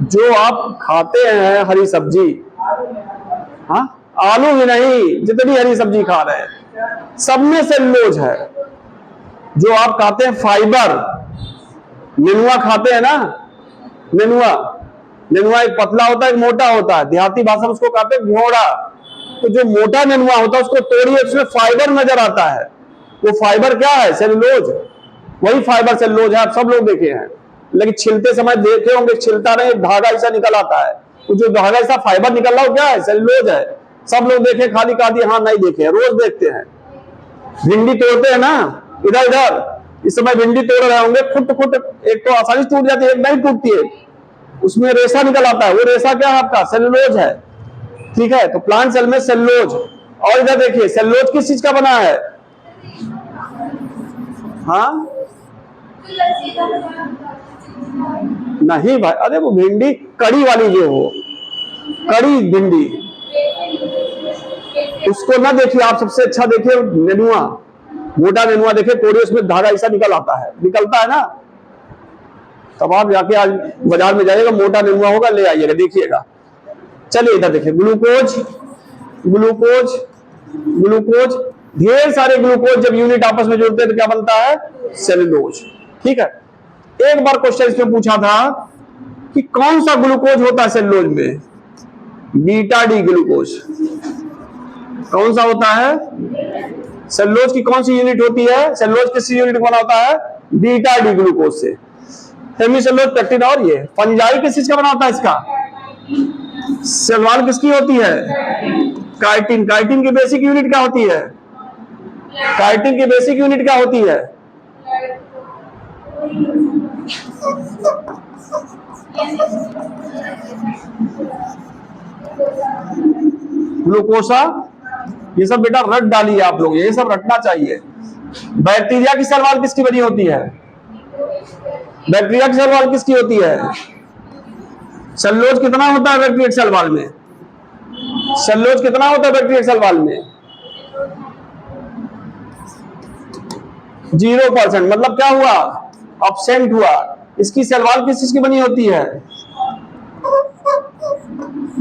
जो आप खाते हैं हरी सब्जी, हाँ, आलू भी नहीं, जितनी हरी सब्जी खा रहे हैं सब में सेलुलोज है। जो आप खाते हैं फाइबर, नेनुआ खाते हैं ना, नेनुआ, नेनुआ एक पतला होता है एक मोटा होता है, देहाती भाषा में उसको कहते हैं घोड़ा। तो जो मोटा नेनुआ होता है उसको तोड़िए, उसमें फाइबर नजर आता है। वो फाइबर क्या है? सेलुलोज। वही फाइबर सेलुलोज है, आप सब लोग देखे हैं, लेकिन छिलते समय देखे होंगे, छिलता नहीं, धागा ऐसा निकल आता है। तो जो धागा ऐसा फाइबर निकल रहा हो क्या है? सेलुलोज है। सब लोग देखे, खाली कहा दिए हाँ नहीं देखे, रोज देखते हैं। भिंडी तोड़ते हैं ना, इधर इधर इस समय भिंडी तोड़ रहे होंगे, फुट फुट, एक तो आसानी से टूट जाती है, एक नहीं टूटती है, उसमें रेशा निकल आता है। वो रेशा क्या है आपका? सेलुलोज है। ठीक है, तो प्लांट सेल में सेलुलोज। और इधर देखिए, सेलुलोज किस चीज का बना है? हाँ नहीं भाई, अरे वो भिंडी कड़ी वाली जो हो, कड़ी भिंडी, उसको ना देखिए आप, सबसे अच्छा देखिए नेनुआ, मोटा नेनुआ देखिए, तोड़िए, उसमें धागा ऐसा निकल आता है, निकलता है ना। तब आप जाके आज बाजार में जाइएगा, मोटा नेनुआ होगा, ले आइएगा, देखिएगा। चलिए इधर देखिए, ग्लूकोज, ग्लूकोज, ग्लूकोज, ढेर सारे ग्लूकोज जब यूनिट आपस में जुड़ते हैं तो क्या बनता है? सेलुलोज। ठीक है, एक बार क्वेश्चन इसमें पूछा था कि कौन सा ग्लूकोज होता है सेलुलोज में? Beta D glucose. कौन सा होता है? सेलुलोज की कौन सी यूनिट होती है? सेलुलोज किसी यूनिट बना होता है? बीटा डी ग्लूकोज से। Hemicellulose, pectin. और ये फंजाई किस चीज का बना होता है? इसका शैवाल किसकी होती है? काइटिन। काइटिन की बेसिक यूनिट क्या होती है? काइटिन की बेसिक यूनिट क्या होती है? ग्लूकोसा। ये सब बेटा रट डालिए आप लोग, ये सब रटना चाहिए। बैक्टीरिया की सेल वॉल किसकी बनी होती है? बैक्टीरिया की सेल वॉल किसकी होती है? सेलुलोज कितना होता है बैक्टीरिया सेल वॉल में? सेलुलोज कितना होता है बैक्टीरिया सेल वॉल में? 0%। मतलब क्या हुआ? एब्सेंट हुआ। इसकी सेल वॉल किस चीज की बनी होती है?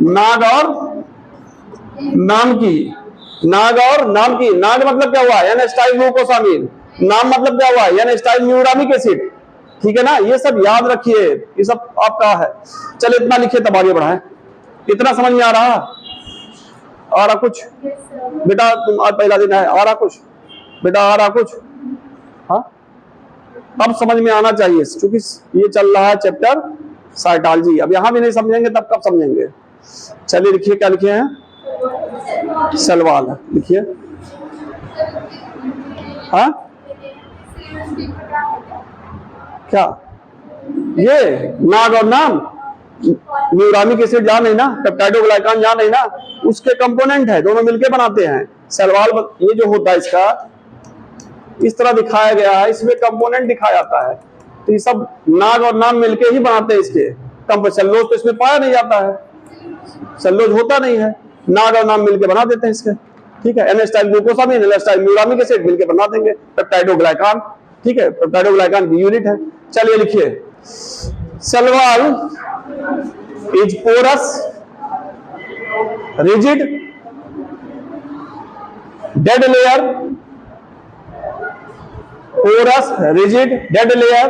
नाग और नाम की। नाग और नाम की। नाग मतलब क्या हुआ? N acetyl glucosamine. नाम मतलब क्या हुआ? N acetyl muramic acid. ठीक है ना, ये सब याद रखिए, ये सब आपका है। चलिए इतना लिखिए तब आगे बढ़ाएं। इतना समझ में आ रहा? आ रहा कुछ बेटा? तुम आज पहला दिन है, आ रहा कुछ बेटा? आ रहा कुछ? हाँ, अब समझ में आना चाहिए, क्योंकि ये चल रहा है चैप्टर साइटोलॉजी। अब यहां भी नहीं समझेंगे तब कब समझेंगे? चलिए लिखिए, क्या लिखे हैं? सेल वॉल लिखिए। हाँ क्या? ये नाग और नाम, म्यूरामिक एसिड जान नहीं ना, पेप्टाइडोग्लाइकान जान नहीं ना, उसके कंपोनेंट है, दोनों मिलके बनाते हैं सेल वॉल। ये जो होता है इसका इस तरह दिखाया गया है, इसमें कंपोनेंट दिखाया जाता है। तो ये सब नाग और नाम मिलके ही बनाते हैं इसके। सेलुलोज तो इसमें पाया नहीं जाता है, सेलुलोज होता नहीं है, नाग और नाम मिलके बना देते हैं इसके। ठीक है, N acetyl glucosamine, N acetyl muramic acid मिलके बना देंगे पेप्टाइडोग्लाइकान। ठीक है, पेप्टाइडोग्लाइकान की यूनिट है। चलिए लिखिए, cell wall is porous, rigid, dead layer, porous, rigid, dead layer,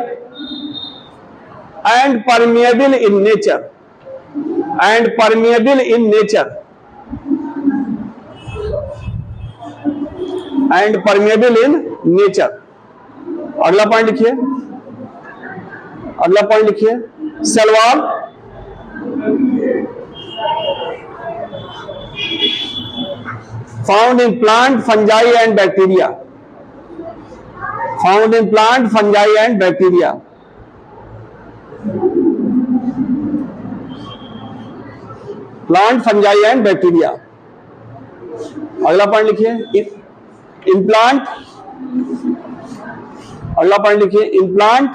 and permeable in nature, and permeable in nature, and permeable in nature। अगला पॉइंट लिखिए, अगला पॉइंट लिखिए, cell wall found in plant, fungi and bacteria, found in plant, fungi and bacteria। Plant, fungi and bacteria. अगला point लिखिए, in plant, अगला point लिखिए, in plant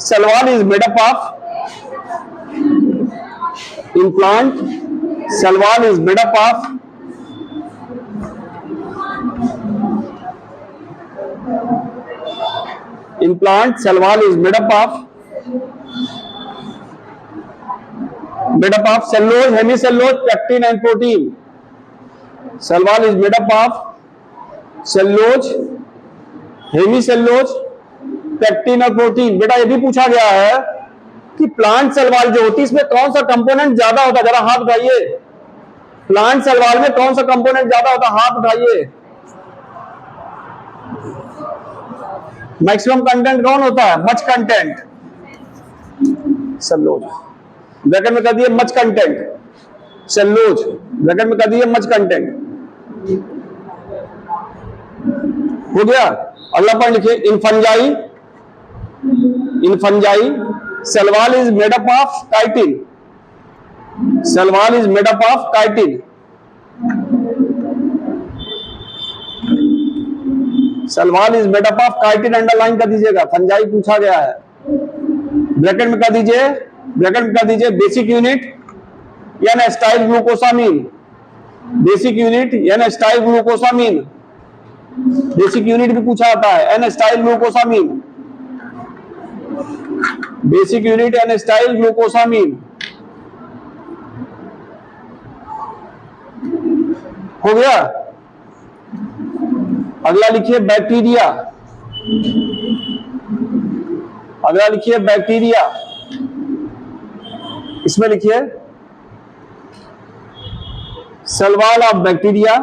cell wall is made up of, in plant cell wall is made up of In plant, cell wall is made up of cellulose, hemicellulose, pectin and protein. Cell wall is made up of cellulose, hemicellulose, pectin और protein. बेटा ये भी पूछा गया है कि plant cell wall जो होती है इसमें कौन सा कंपोनेंट ज्यादा होता है, जरा हाथ उठाइए। प्लांट सेल वॉल में कौन सा कंपोनेंट ज्यादा होता है, हाथ उठाइए। मैक्सिमम कंटेंट कौन होता है, मच कंटेंट, सेलुलोज। ब्रैकेट में कर दिए मच कंटेंट, सेलुलोज, ब्रैकेट में कर दिए मच कंटेंट। हो गया। अगला पॉइंट लिखिए, in fungi cell wall is made up of chitin. Cell wall is made up of chitin. Cell wall is made up of chitin, underline कर दीजिएगा, fungi पूछा गया है। ब्रैकेट में कर दीजिए basic unit N acetyl glucosamine. Basic unit N acetyl glucosamine. Basic unit भी पूछा जाता है, N acetyl glucosamine. Basic unit N acetyl glucosamine. हो गया। अगला लिखिए बैक्टीरिया। अगला लिखिए बैक्टीरिया। इसमें लिखिए cell wall of bacteria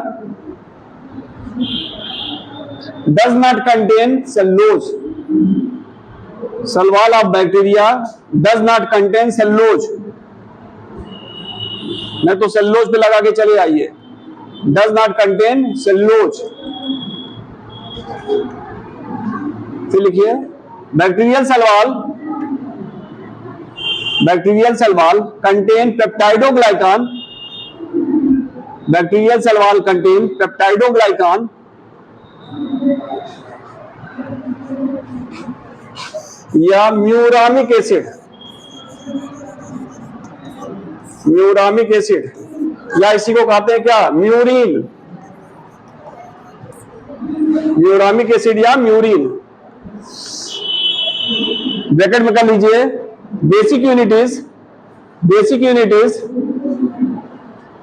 does not contain cellulose. Cell wall of bacteria does not contain cellulose. नहीं तो सेलुलोज पे लगा के चले आइए। does not contain cellulose. फिर लिखिए bacterial cell wall contain peptidoglycan. Bacterial cell wall contain peptidoglycan या म्यूरामिक एसिड। म्यूरामिक एसिड या इसी को कहते हैं क्या, म्यूरिन। म्यूरामिक एसिड या म्यूरिन। ब्रैकेट में कर लीजिए बेसिक यूनिट इज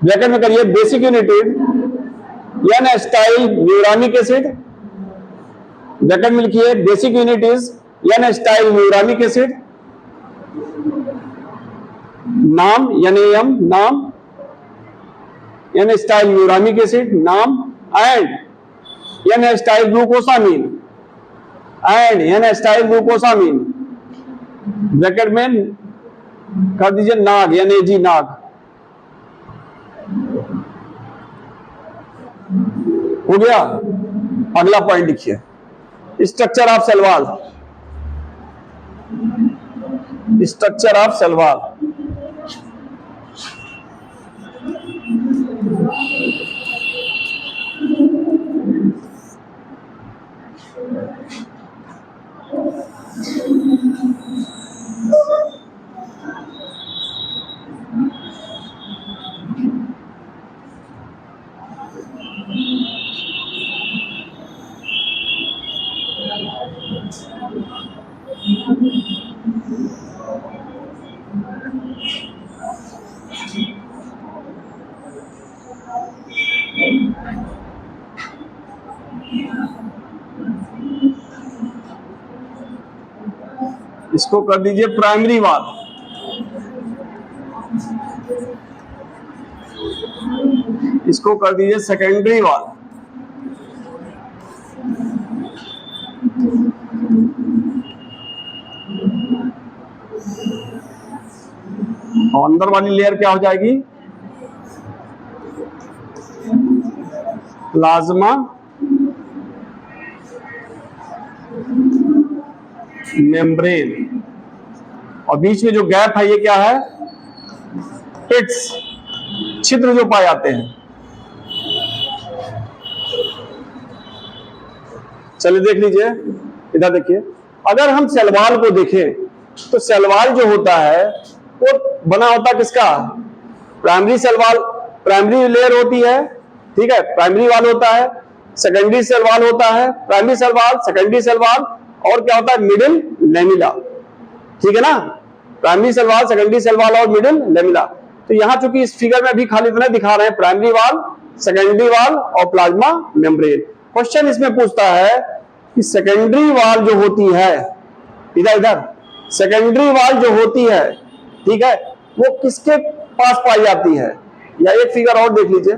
ब्रैकेट में करिए basic unit N acetyl muramic acid. Bracket में लिखिए basic unit is N acetyl muramic acid. NAM NaM, NAM N acetyl muramic acid NAM, and N acetyl glucosamine, bracket में कर दीजिए नाग, NAG, नाग। हो गया। अगला पॉइंट लिखिए structure of cell wall. Structure of cell wall. इसको कर दीजिए प्राइमरी वॉल। इसको कर दीजिए सेकेंडरी वॉल। और अंदर वाली लेयर क्या हो जाएगी, प्लाज्मा मेम्ब्रेन। और बीच में जो गैप है ये क्या है, पिट्स, छिद्र जो पाए जाते हैं। चलिए देख लीजिए, इधर देखिए। अगर हम सेल वॉल को देखें तो सेल वॉल जो होता है वो बना होता है किसका, primary cell wall, primary layer होती है, ठीक है, प्राइमरी वॉल होता है, सेकेंडरी सेल वॉल होता है, primary cell wall, secondary cell wall, और क्या होता है, मिडिल लैमिला। ठीक है ना, primary cell wall, secondary cell wall और मिडिल लैमिला। तो यहां चूंकि इस फिगर में भी खाली इतना दिखा रहे हैं, प्राइमरी वॉल, सेकेंडरी वॉल और प्लाज्मा मेम्ब्रेन। क्वेश्चन इसमें पूछता है कि सेकेंडरी वॉल जो होती है, इधर सेकेंडरी वॉल जो होती है, ठीक है, वो किसके पास पाई जाती है? या एक फिगर और देख लीजिए,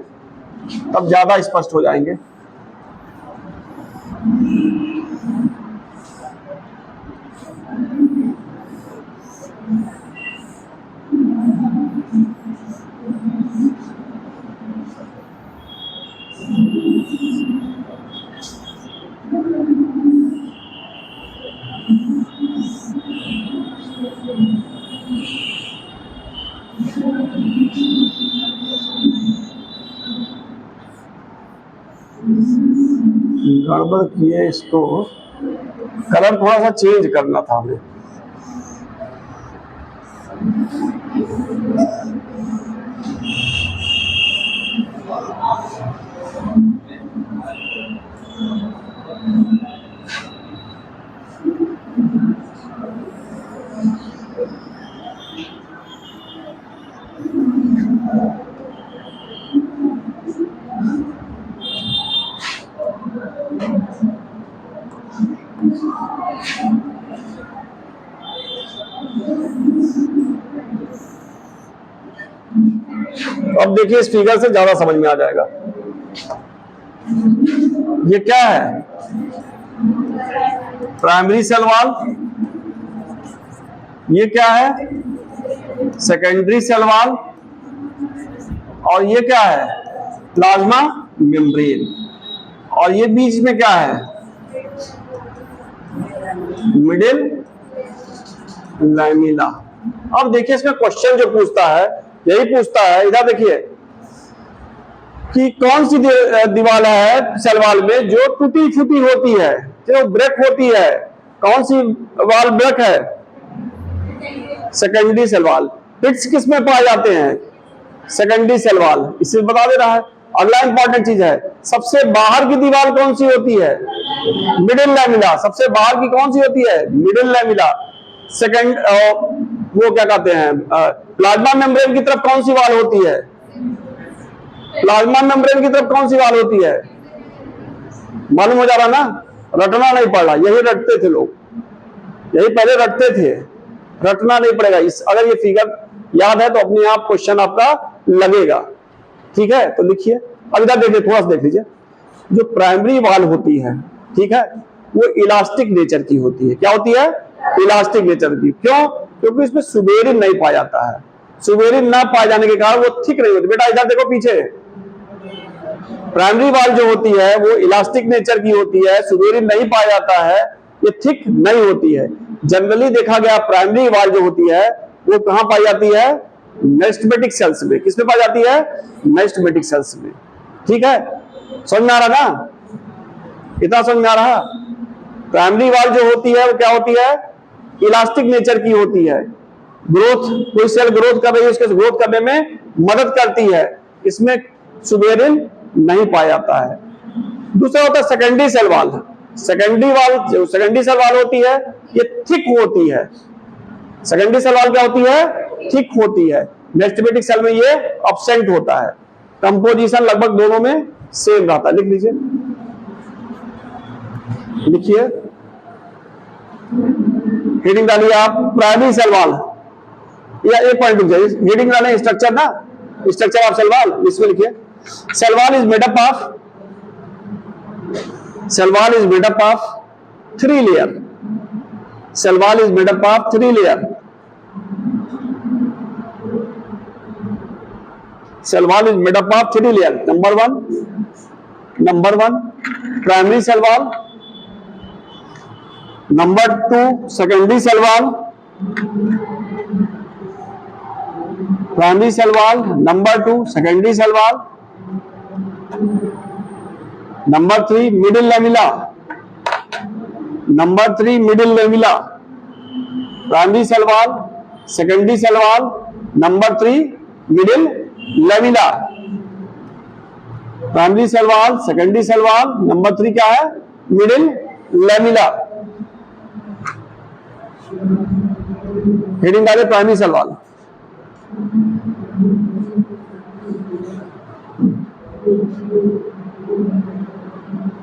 तब ज्यादा स्पष्ट हो जाएंगे। गड़बड़ किए, इसको कलर थोड़ा सा चेंज करना था हमें। अब देखिए इस फिगर से ज्यादा समझ में आ जाएगा। ये क्या है, प्राइमरी सेल वॉल, ये क्या है, सेकेंडरी सेल वॉल, और ये क्या है, प्लाज्मा मेम्ब्रेन, और ये बीच में क्या है, मिडिल लैमिला। अब देखिए इसमें क्वेश्चन जो पूछता है, यही पूछता है, इधर देखिए कि कौन सी दीवार है सेल वॉल में जो टूटी फूटी होती है, जो ब्रेक होती है। कौन सी वॉल ब्रेक है, सेकेंडरी सेल वॉल। पिट्स किस में पाए जाते हैं, सेकेंडरी सेल वॉल, इसे बता दे रहा है। अगला इंपॉर्टेंट चीज है, सबसे बाहर की दीवार कौन सी होती है, मिडिल लैमिला। सबसे बाहर की कौन सी होती है, मिडिल लैमिला। सेकेंड वो क्या कहते हैं, प्लाज्मा मेम्ब्रेन की तरफ कौन सी वॉल होती है, प्लाज्मा मेम्ब्रेन की तरफ कौन सी वॉल होती है, मालूम हो जा रहा ना, रटना नहीं पड़ रहा, यही रटते थे लोग, यही पहले रटते थे, रटना नहीं पड़ेगा। इस अगर ये फिगर याद है तो अपने आप क्वेश्चन आपका लगेगा। ठीक है, तो लिखिए। अब इधर देखिए, थोड़ा सा देख लीजिए, जो प्राइमरी वॉल होती है, ठीक है, वो इलास्टिक नेचर की होती है। क्या होती है, इलास्टिक नेचर की। क्यों, क्योंकि इसमें सुबेरिन नहीं पाया जाता है। सुबेरिन ना पाए जाने के कारण वो थिक नहीं होती। बेटा इधर देखो पीछे, प्राइमरी वॉल जो होती है वो इलास्टिक नेचर की होती है, सुबेरिन नहीं पाया जाता है, ये थिक नहीं होती है। जनरली देखा गया प्राइमरी वॉल जो होती है वो कहां पाई जाती है, मेरिस्टेमेटिक सेल्स में। किसमें पाई जाती है, मेरिस्टेमेटिक सेल्स में। ठीक है, समझ में आ रहा ना, इतना समझ में आ रहा। प्राइमरी वॉल जो होती है वो क्या होती है, इलास्टिक नेचर की होती है। ग्रोथ, कोई सेल ग्रोथ कर रही है, उसके ग्रोथ करने में मदद करती है, इसमें सुबेरिन नहीं पाया जाता है। दूसरा होता है secondary cell wall. Secondary wall, जो सेकेंडरी सेल वॉल होती है ये थिक होती है। सेकेंडरी सेल वॉल क्या होती है, थिक होती है। मेरिस्टेमेटिक सेल में ये एब्सेंट होता है। कंपोजिशन लगभग दोनों में सेम रहता है। लिख लीजिए, लिखिए, हेडिंग डालिए आप, प्राइमरी सेल वॉल, या एक पॉइंट रुक जाइए, हेडिंग डालें स्ट्रक्चर ना, स्ट्रक्चर ऑफ सेल वॉल, इसमें लिखिए cell wall is made up of, cell wall is made up of 3 layer. Cell wall is made up of 3 layer. Cell wall is made up of 3 layer. Number one primary cell wall, number 2 secondary cell wall, primary cell wall, number 2 secondary cell wall, number 3 middle lamella, number 3 middle lamella. Primary cell wall, secondary cell wall, number 3 middle lamella. Primary cell wall, secondary cell wall, number 3 क्या है, middle lamella. Heading डाले primary cell wall.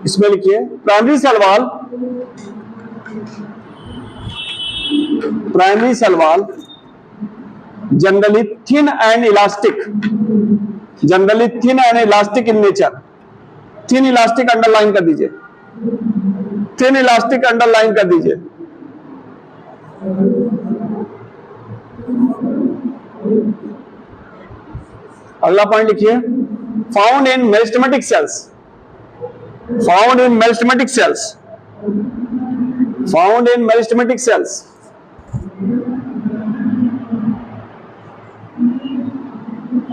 इसमें लिखिए primary cell wall, primary cell wall generally thin and elastic, generally thin and elastic in nature. Thin elastic underline कर दीजिए, thin elastic underline कर दीजिए। अगला पॉइंट लिखिए found in meristematic cells, found in meristematic cells, found in meristematic cells.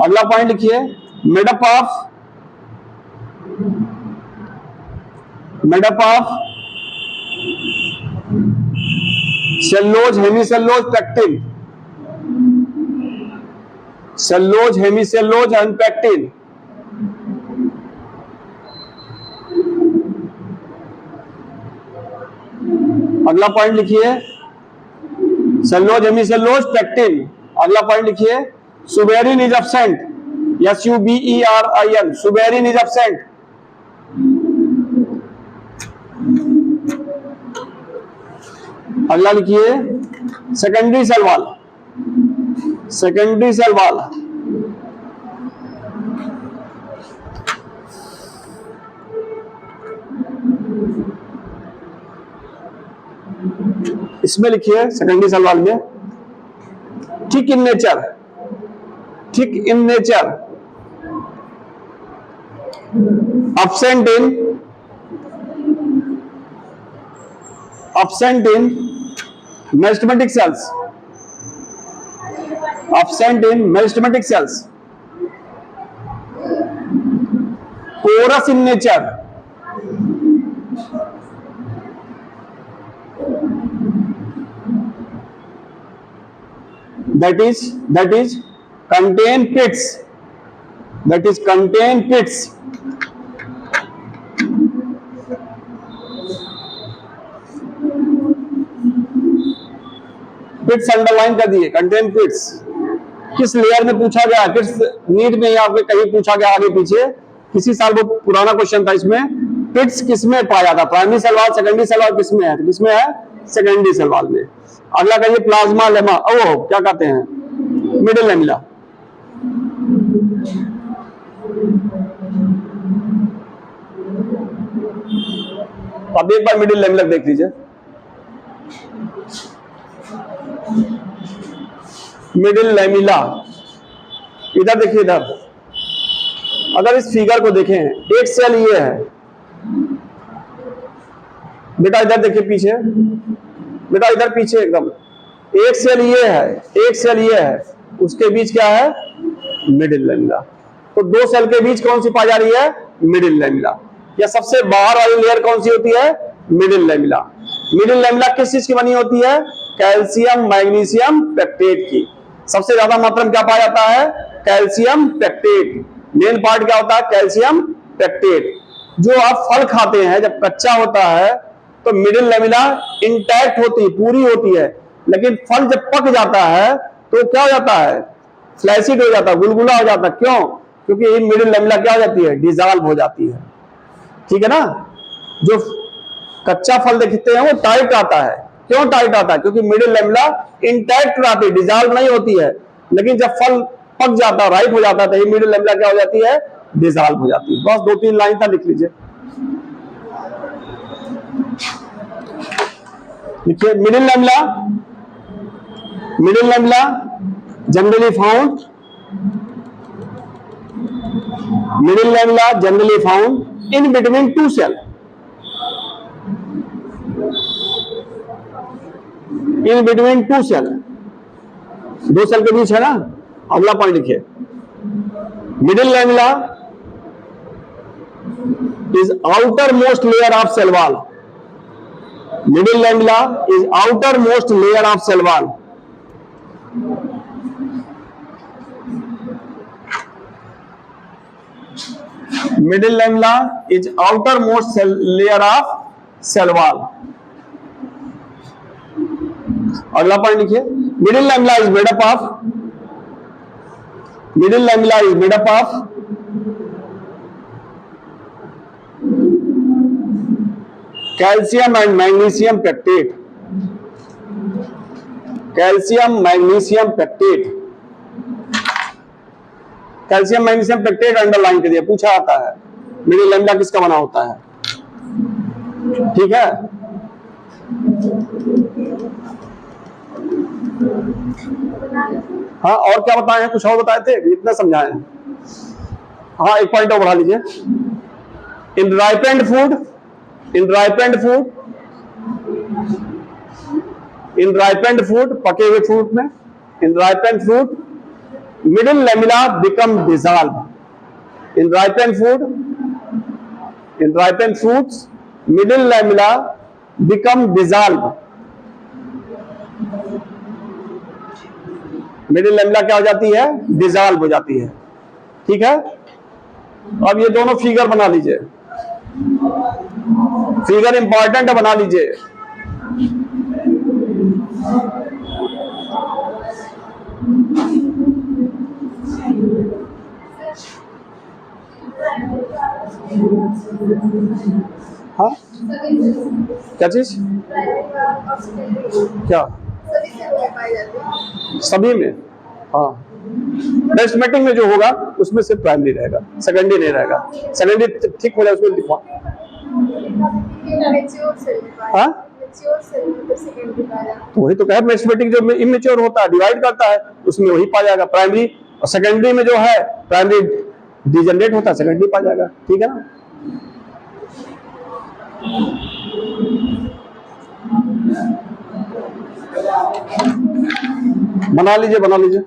अगला point लिखिए made up of, made up of cellulose, hemicellulose, pectin, cellulose, hemicellulose and pectin. अगला point लिखिए cellulose, hemicellulose, pectin. अगला point लिखिए suberin is absent, SUBERIN, suberin is absent. अगला लिखिए secondary cell wall, secondary cell wall. इसमें लिखिए secondary cell wall में thick in nature, thick in nature, absent in, absent in meristematic cells, absent in meristematic cells, porous in nature, that is contain pits, that is contain pits। Pits underline कर दिए, contain पिट्स। किस layer में पूछा गया, पिट्स NEET में या कहीं पूछा गया आगे पीछे, किसी साल वो पुराना क्वेश्चन था इसमें, पिट्स किसमें पाया था, primary cell wall, secondary cell wall किसमें है, किसमें है, सेकेंडरी सेल वॉल में। अगला कहिए प्लाज्मा लेमा, ओ क्या कहते हैं, मिडिल लेमिला। अब एक बार मिडिल लेमिला देख लीजिए, मिडिल लेमिला। इधर देखिए, इधर अगर इस फिगर को देखें, एक सेल ये है बेटा, इधर देखिए पीछे, बेटा इधर पीछे एकदम, एक सेल ये है, एक सेल ये है, उसके बीच क्या है, मिडिल लेमिला। तो दो सेल के बीच कौन सी पाई जा रही है, मिडिल लेमिला। या सबसे बाहर वाली लेयर कौन सी होती है, मिडिल लेमिला। मिडिल लेमिला किस चीज की बनी होती है, कैल्शियम मैग्नीशियम पेक्टेट की। सबसे ज्यादा मात्रा में क्या पाया जाता है, कैल्शियम पेक्टेट। मेन पार्ट क्या होता है, कैल्शियम पेक्टेट। जो आप फल खाते हैं जब कच्चा होता है तो मिडिल लेमिला इंटैक्ट होती, पूरी होती है, लेकिन फल जब पक जाता है तो क्या हो जाता है, फ्लैसिड हो जाता है, गुलगुला हो जाता है। क्यों, क्योंकि मिडिल लेमिला क्या हो जाती है, डिसॉल्व हो जाती है। ठीक है ना। जो कच्चा फल देखते हैं वो टाइट आता है, क्यों टाइट आता है, क्योंकि मिडिल लेमिला इंटैक्ट रहती है, डिसॉल्व नहीं होती है। लेकिन जब फल पक जाता है, राइप हो जाता है, तो ये मिडिल लेमिला क्या हो जाती है, डिसॉल्व हो जाती है। बस 2-3 लाइन था, लिख लीजिए। लिखिए middle lamella, middle lamella generally found, middle lamella generally found in between two cell, in between two cell, दो सेल के बीच है ना। अगला पॉइंट लिखिए, middle lamella is outermost layer of cell wall, middle lamella is outermost layer of cell wall. Middle lamella is outermost layer of cell wall. अगला point लिखिए, middle lamella is made up of, middle lamella is made up of calcium and magnesium pectate, calcium magnesium pectate, calcium magnesium pectate underline कर दिया, पूछा आता है middle lamella किसका बना होता है, ठीक है। हाँ और क्या बताए हैं, कुछ और बताए थे, इतना समझाए हैं। हाँ एक पॉइंट और बढ़ा लीजिए, in ripened food, in ripened food, in ripened food, पके हुए फ्रूट में, in ripened fruit middle lamella become dissolve, in ripened food, in ripened fruits middle lamella become dissolve, middle lamella क्या हो जाती है, डिसॉल्व हो जाती है, ठीक है। अब ये दोनों फिगर बना लीजिए, फिगर इंपॉर्टेंट है, बना लीजिए। हाँ क्या चीज, क्या सभी में, हाँ मेस्टमेटिक में जो होगा उसमें सिर्फ प्राइमरी रहेगा, सेकेंडरी नहीं रहेगा, सेकेंडरी ठीक हो जाए उसमें दिखा। हाँ वही तो कहे, मेस्टमेटिक जो इमेच्योर होता है डिवाइड करता है उसमें वही पा जाएगा प्राइमरी, और सेकेंडरी में जो है प्राइमरी डिजनरेट होता है, सेकेंडरी पा जाएगा, ठीक है ना। बना लीजिए, बना लीजिए।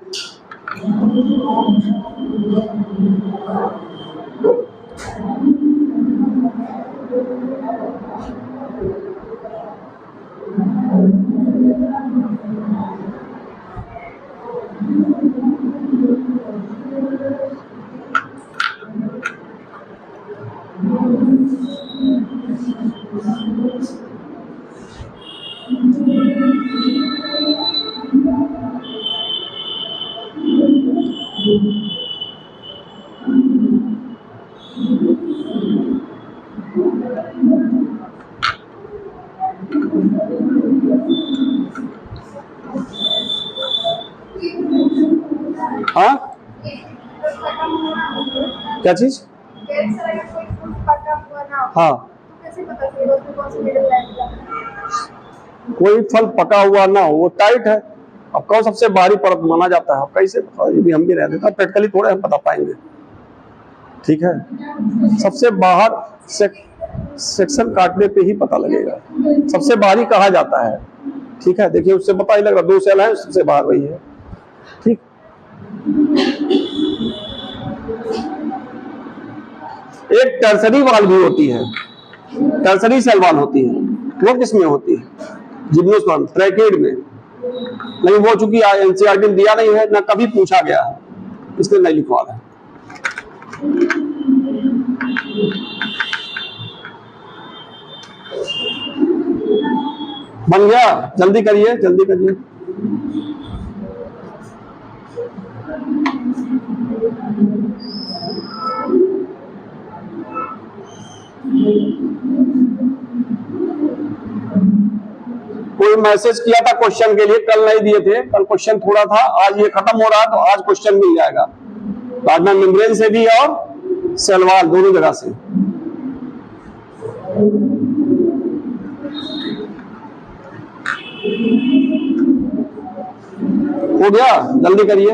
हाँ क्या चीज, हाँ कोई फल पका हुआ ना हो वो टाइट है, अब कौन सबसे बाहरी परत माना जाता है, कैसे ये भी हम भी रहते हैं प्रैक्टिकली थोड़े हम बता पाएंगे, ठीक है। सबसे बाहर सेक्शन काटने पे ही पता लगेगा, सबसे बाहरी कहा जाता है, ठीक है। देखिए उससे पता ही लग रहा, 2 सेल है सबसे बाहर वही है, ठीक। एक टर्सरी वाल भी होती है, टर्सरी सेल वाल होती है, वो किसमें होती है, जिम्नोस्पर्म ट्रैकेड में, लेकिन वो चूंकि एनसीईआरटी में दिया नहीं है ना कभी पूछा गया है इसलिए नहीं लिखवा रहा है। बन गया, जल्दी करिए जल्दी करिए। कोई मैसेज किया था क्वेश्चन के लिए, कल नहीं दिए थे, कल क्वेश्चन थोड़ा था, आज ये खत्म हो रहा है तो आज क्वेश्चन मिल जाएगा, प्लाज्मा मेम्ब्रेन से भी और सेल वॉल दोनों जगह से। हो गया, जल्दी करिए।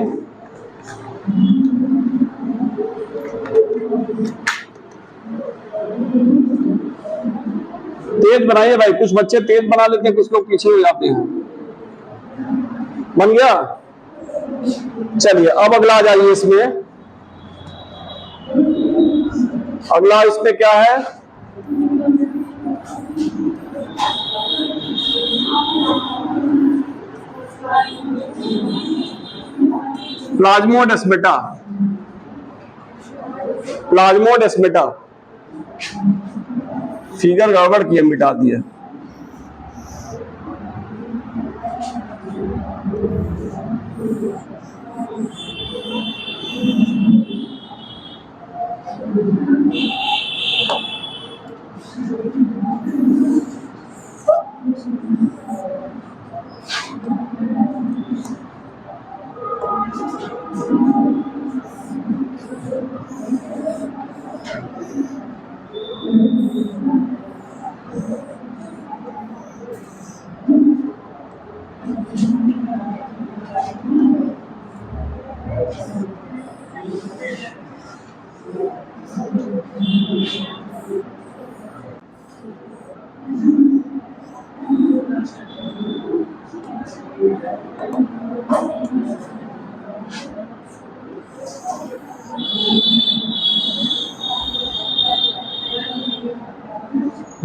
तेज बनाइए भाई, कुछ बच्चे तेज बना लेते हैं, कुछ लोग पीछे हो जाते हैं। बन गया, चलिए अब अगला आ जाइए इसमें, अगला इसमें क्या है, प्लाज्मोडेस्माटा, प्लाज्मोडेस्माटा, फिगर गड़बड़ किए, मिटा दिए।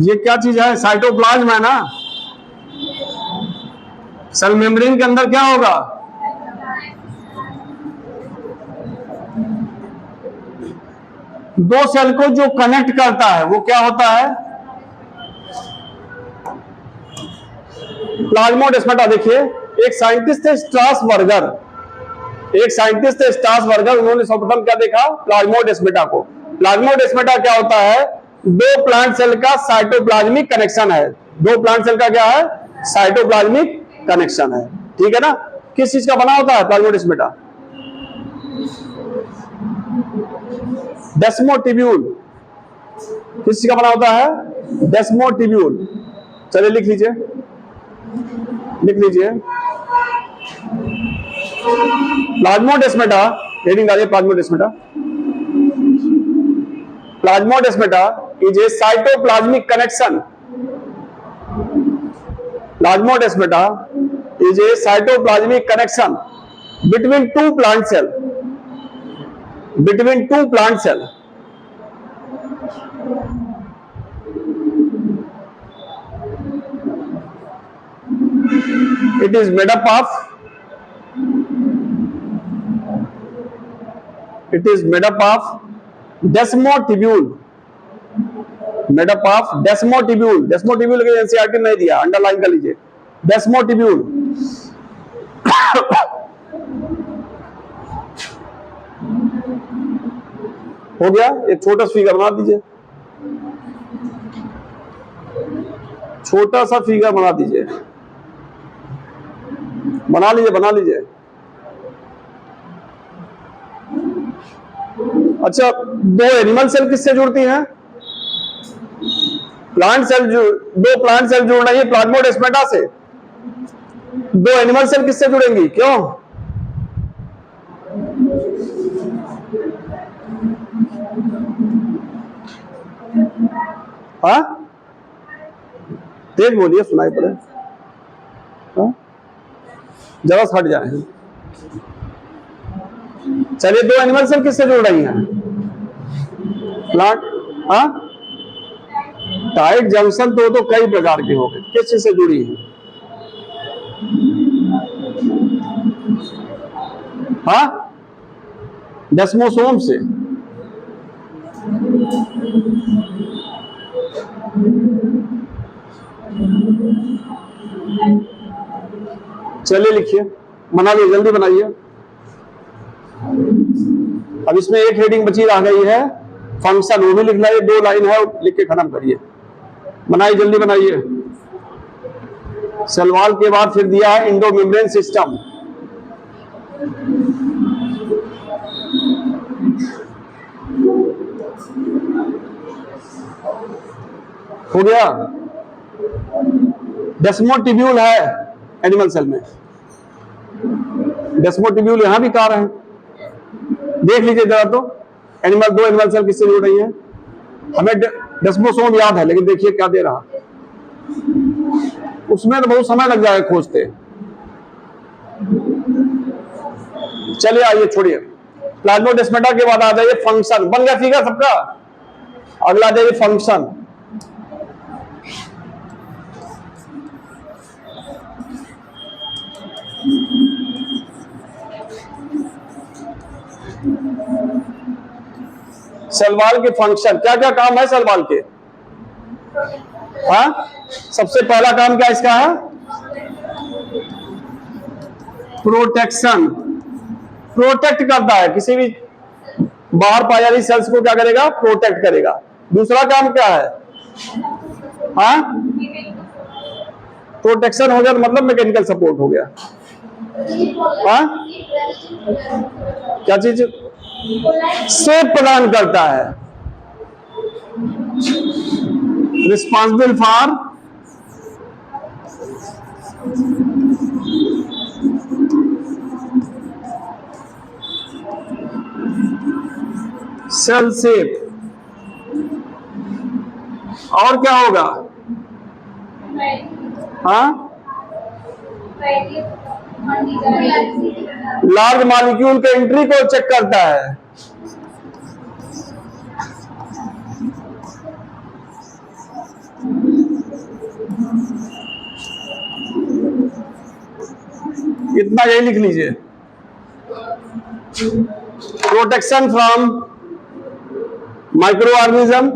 ये क्या चीज है? साइटोप्लाज्म है ना। सेल मेम्ब्रेन के अंदर क्या होगा? दो सेल को जो कनेक्ट करता है वो क्या होता है? प्लाज्मोडेस्माटा। देखिए, एक साइंटिस्ट थे स्ट्रासबर्गर, उन्होंने सर्वप्रथम क्या देखा? प्लाज्मोडेस्माटा को। प्लाज्मोडेस्माटा क्या होता है? दो प्लांट सेल का साइटोप्लाज्मिक कनेक्शन है। दो प्लांट सेल का क्या है? साइटोप्लाज्मिक कनेक्शन है। ठीक है ना? किस चीज का बना होता है प्लाज्मोडेस्माटा? डेस्मोटिब्यूल। किस चीज का बना होता है? डेस्मोटिब्यूल। चलिए लिख लीजिए, प्लाज्मोडेस्माटा। हेडिंग डालिए, plasmodesmata. Plasmodesmata is a cytoplasmic connection. Plasmodesmata is a cytoplasmic connection between two plant cell. It is made up of डेस्मोटिब्यूल। डेस्मोटिब्यूल के एनसीईआरटी नहीं दिया, अंडरलाइन कर लीजिए। डेस्मोटिब्यूल हो गया। एक छोटा सा फिगर बना दीजिए, बना लीजिए। अच्छा, दो एनिमल सेल किससे जुड़ती हैं? दो प्लांट सेल जुड़ रही है प्लाज्मोडेस्माटा से। दो एनिमल सेल किससे जुड़ेंगी? क्यों? हाँ, तेज बोलिए, सुनाई पड़े। जरा हट जाए। चलिए, दो एनिमल सेल किससे जुड़ रही हैं? प्लांट। हाँ, टाइट जंक्शन तो कई प्रकार के हो गए। किस चीज से जुड़ी है? हाँ, डेस्मोसोम से। चलिए लिखिए, बनाइए, जल्दी बनाइए। अब इसमें एक हेडिंग बची रह गई है, फंक्शन। वो भी लिखना है, 2 लाइन है, लिख के खत्म करिए। बनाइए, जल्दी बनाइए। सेल वॉल के बाद फिर दिया है एंडोमेम्ब्रेन सिस्टम। हो गया। डेस्मोटिब्यूल है एनिमल सेल में। डेस्मोटिब्यूल यहां भी कार है, देख लीजिए जरा। तो दो एनिमल सेल किससे जुड़ रही है? हमें डेस्मोसोम याद है, लेकिन देखिए क्या दे रहा। उसमें तो बहुत समय लग जाएगा खोजते। चलिए आइए, छोड़िए। प्लाज्मोडेस्माटा के बाद आ जाइए फंक्शन। बन गया फिगर सबका। अगला जाइए फंक्शन। सेल वॉल के फंक्शन, क्या क्या काम है सेल वॉल के? हाँ, सबसे पहला काम क्या इसका है? प्रोटेक्शन। प्रोटेक्ट करता है, किसी भी बाहर पाई जा रही सेल्स को क्या करेगा? प्रोटेक्ट करेगा। दूसरा काम क्या है? हाँ, प्रोटेक्शन हो गया मतलब मैकेनिकल सपोर्ट हो गया। हाँ, क्या चीज शेप प्रदान करता है, रिस्पॉन्सिबल फॉर सेल शेप। और क्या होगा? हाँ, लार्ज मॉलिक्यूल के एंट्री को चेक करता है। इतना यही लिख लीजिए। Protection from microorganism,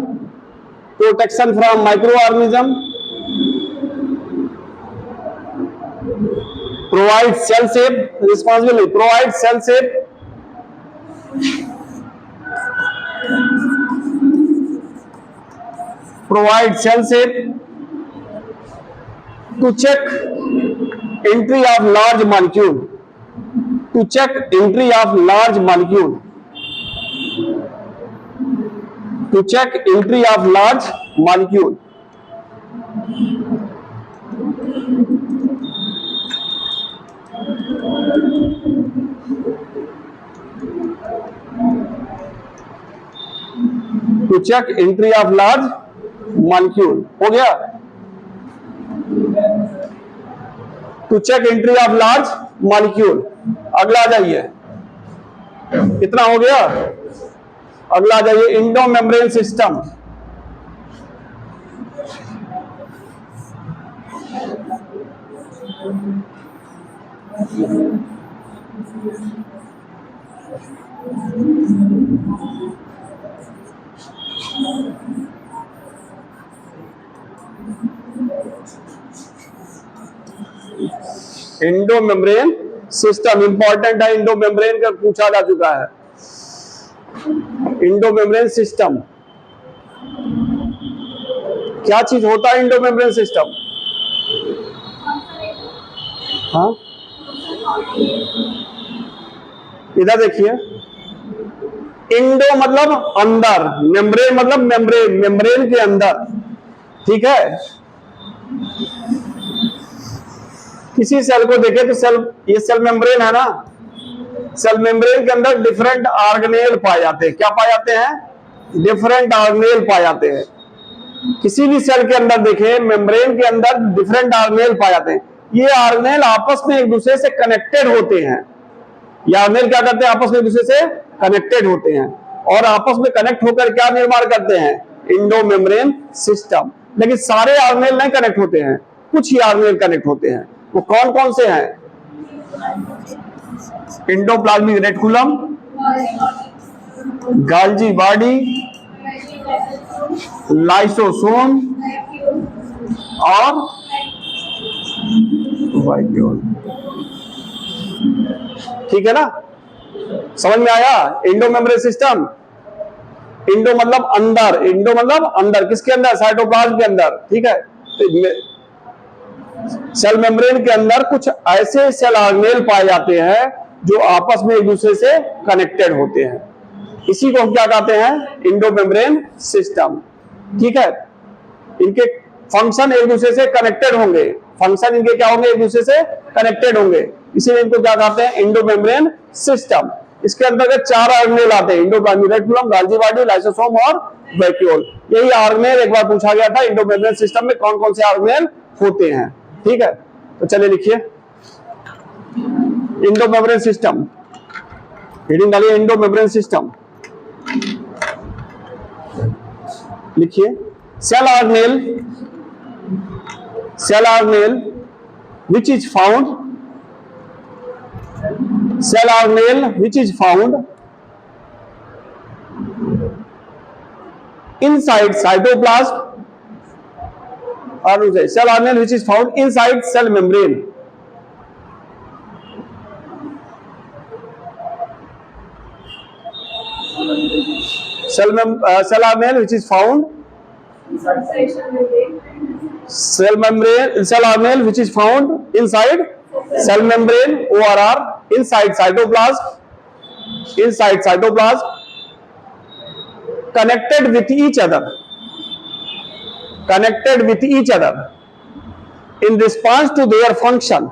protection from microorganism, provide cell shape, responsible provide cell shape, provide cell shape to check entry of large molecule, to check entry of large molecule, to check entry of large molecule. To check entry of large molecule हो गया। To check entry of large molecule। अगला आ जाइए, कितना हो गया? अगला आ जाइए endomembrane system. Endomembrane system important है, इंडोमेम्ब्रेन का पूछा जा चुका है। इंडोमेम्ब्रेन सिस्टम क्या चीज होता है? इंडोमेम्ब्रेन सिस्टम, हाँ इधर देखिए, इंडो मतलब अंदर, मेम्ब्रेन मतलब मेम्ब्रेन, मेम्ब्रेन के अंदर, ठीक है। किसी सेल को देखें तो सेल, ये सेल मेम्ब्रेन है ना, सेल मेम्ब्रेन के अंदर डिफरेंट ऑर्गेनेल पाए जाते हैं। क्या पाए जाते हैं? डिफरेंट ऑर्गेनेल पाए जाते हैं। किसी भी सेल के अंदर देखें, मेम्ब्रेन के अंदर डिफरेंट ऑर्गेनेल पाए जाते हैं। ये ऑर्गेनेल आपस में एक दूसरे से कनेक्टेड होते हैं। ये ऑर्गेनेल क्या करते हैं? आपस में एक दूसरे से कनेक्टेड होते हैं और आपस में कनेक्ट होकर क्या निर्माण करते हैं? Endomembrane system. लेकिन सारे ऑर्गेनेल नहीं कनेक्ट होते हैं, कुछ ही ऑर्गेनेल कनेक्ट होते हैं। वो कौन कौन से हैं? इंडोप्लाज्मिक रेटिकुलम, गाल्जी बॉडी, लाइसोसोम और वाइक्यूल। ठीक है ना, समझ में आया? इंडोमेम्ब्रेन सिस्टम, इंडो मतलब अंदर, इंडो मतलब अंदर, किसके अंदर? साइटोप्लाज्म के अंदर, ठीक है। तो सेल मेम्ब्रेन के अंदर कुछ ऐसे सेल ऑर्गेनेल पाए जाते हैं जो आपस में एक दूसरे से कनेक्टेड होते हैं। इसी को क्या कहते हैं? इंडोमेम्ब्रेन सिस्टम, ठीक है। इनके फंक्शन एक दूसरे से कनेक्टेड होंगे, फंक्शन इनके क्या होंगे? एक दूसरे से कनेक्टेड होंगे, इसीलिए इनको क्या कहते हैं? Endomembrane system. इसके अंतर्गत 4 ऑर्गेनेल आते हैं, इंडोप्लाज्मिक रेटिकुलम, गाल्जी बॉडी, लाइसोसोम और वैक्यूल। यही ऑर्गेनेल एक बार पूछा गया था, इंडोमेम्ब्रेन सिस्टम में कौन कौन से ऑर्गेनेल होते हैं, ठीक है। तो चलिए लिखिए इंडोमेम्ब्रेन सिस्टम, हेडिंग डालिए इंडोमेम्ब्रेन सिस्टम। लिखिए cell organelle, cell organelle which is found, cell organelle which is found inside cytoplasm, or cell organelle which is found inside cell membrane, cell organelle which is found cell membrane, cell organelle which is found inside cell membrane ORR, inside cytoplasm, connected with each other in response to their function,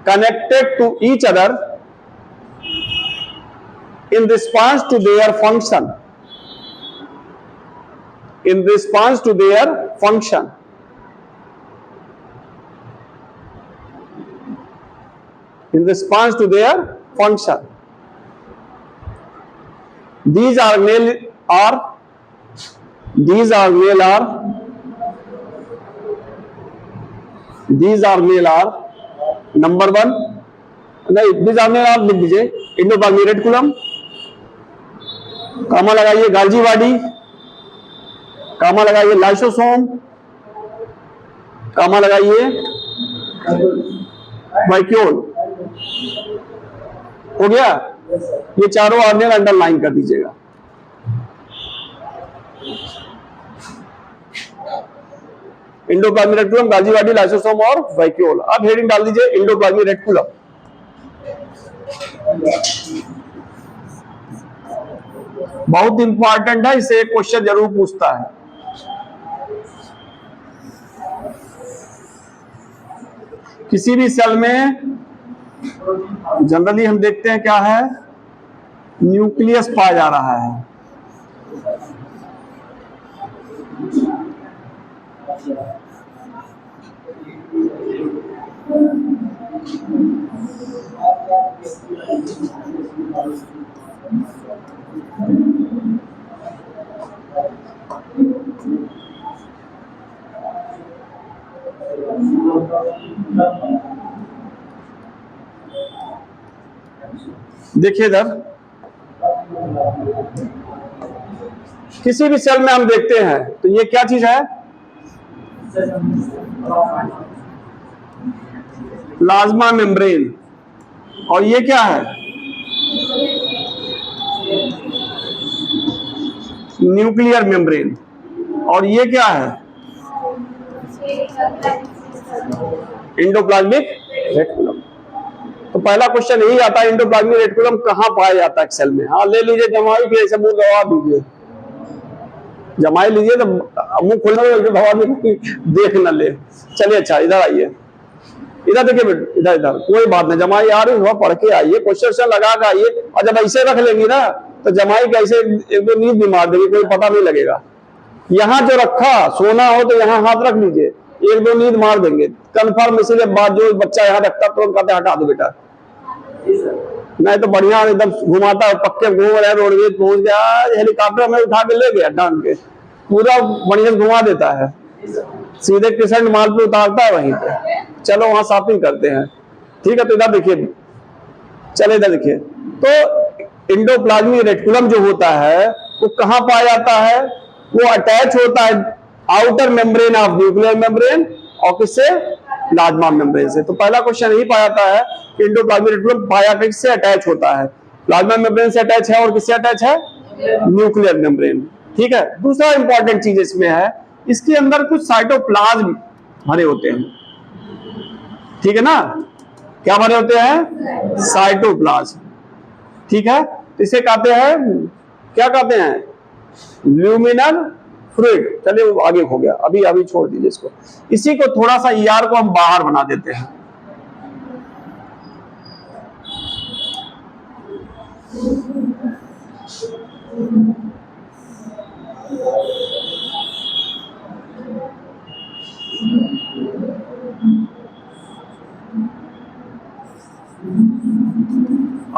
connected to each other in response to their function, these are number 1, नहीं these are male are लिख दीजिए, endoplasmic reticulum, कामा लगाइए गाल्जी body, कामा लगाइए lysosome, कामा लगाइए vacuole. हो गया? ये चारों ऑर्गेनल अंडरलाइन कर दीजिएगा। इंडोप्लाज्मिक रेटिकुलम, गाल्जी बॉडी, लाइसोसोम और वैक्यूल। अब हेडिंग डाल दीजिए इंडोप्लाज्मिक रेटिकुलम। बहुत इंपॉर्टेंट है, इसे एक क्वेश्चन जरूर पूछता है। किसी भी सेल में जनरली हम देखते हैं क्या है, न्यूक्लियस पाया जा रहा है। देखिए इधर किसी भी सेल में हम देखते हैं तो ये क्या चीज है, प्लाज्मा मेम्ब्रेन। और ये क्या है, न्यूक्लियर मेम्ब्रेन। और ये क्या है, इंडोप्लाज्मिक रेटिकुलम। तो पहला क्वेश्चन यही आता है, इंडोप्लाज्मिक रेटिकुलम कहाँ पाया जाता है सेल में। हाँ ले लीजिए जमाई के सबूत दवा दीजिए, जमाई लीजिए तो मुंह खोलना दवा देख न ले। चलिए अच्छा इधर आइए, इधर देखिए बेटा, इधर इधर कोई बात नहीं, जमाई आ रही हुआ पढ़ के आइए, क्वेश्चन लगा के आइए। और जब ऐसे रख लेंगी ना तो जमाई कैसे एक दो नींद भी मार देगी, कोई पता नहीं लगेगा। यहाँ जो रखा सोना हो तो यहाँ हाथ रख लीजिए, एक दो नींद मार देंगे कन्फर्म। इसीलिए बात जो बच्चा यहाँ रखता तो कहते हटा दो बेटा, नहीं तो बढ़िया एकदम घुमाता है, पक्के घूम रहे रोडवेज पहुंच गया, हेलीकॉप्टर में उठा के ले गया टांग के, पूरा बढ़िया घुमा देता है, सीधे क्रिसेंट माल पे उतारता है वहीं पे। चलो वहां शॉपिंग करते हैं, ठीक है। तो इधर देखिए, चले इधर देखिए, तो इंडोप्लाज्मिक रेटिकुलम जो होता है वो कहाँ पाया जाता है, वो अटैच होता है outer membrane of nuclear membrane, और किससे, प्लाज्मा मेम्ब्रेन से। तो पहला क्वेश्चन यही पाया जाता है कि इंडोप्लाज्मिक रेटिकुलम पाया किससे अटैच होता है, प्लाज्मा मेम्ब्रेन से अटैच है। और किससे अटैच है, न्यूक्लियर मेम्ब्रेन, ठीक है। दूसरा इंपॉर्टेंट चीज इसमें है, इसके अंदर कुछ साइटोप्लाज्म भरे होते हैं, ठीक है ना। क्या भरे होते हैं, साइटोप्लाज्म, ठीक है। तो इसे कहते हैं, क्या कहते हैं, ल्यूमिनल फ्लूइड। चलिए वो आगे हो गया, अभी अभी छोड़ दीजिए इसको। इसी को थोड़ा सा ईआर को हम बाहर बना देते हैं।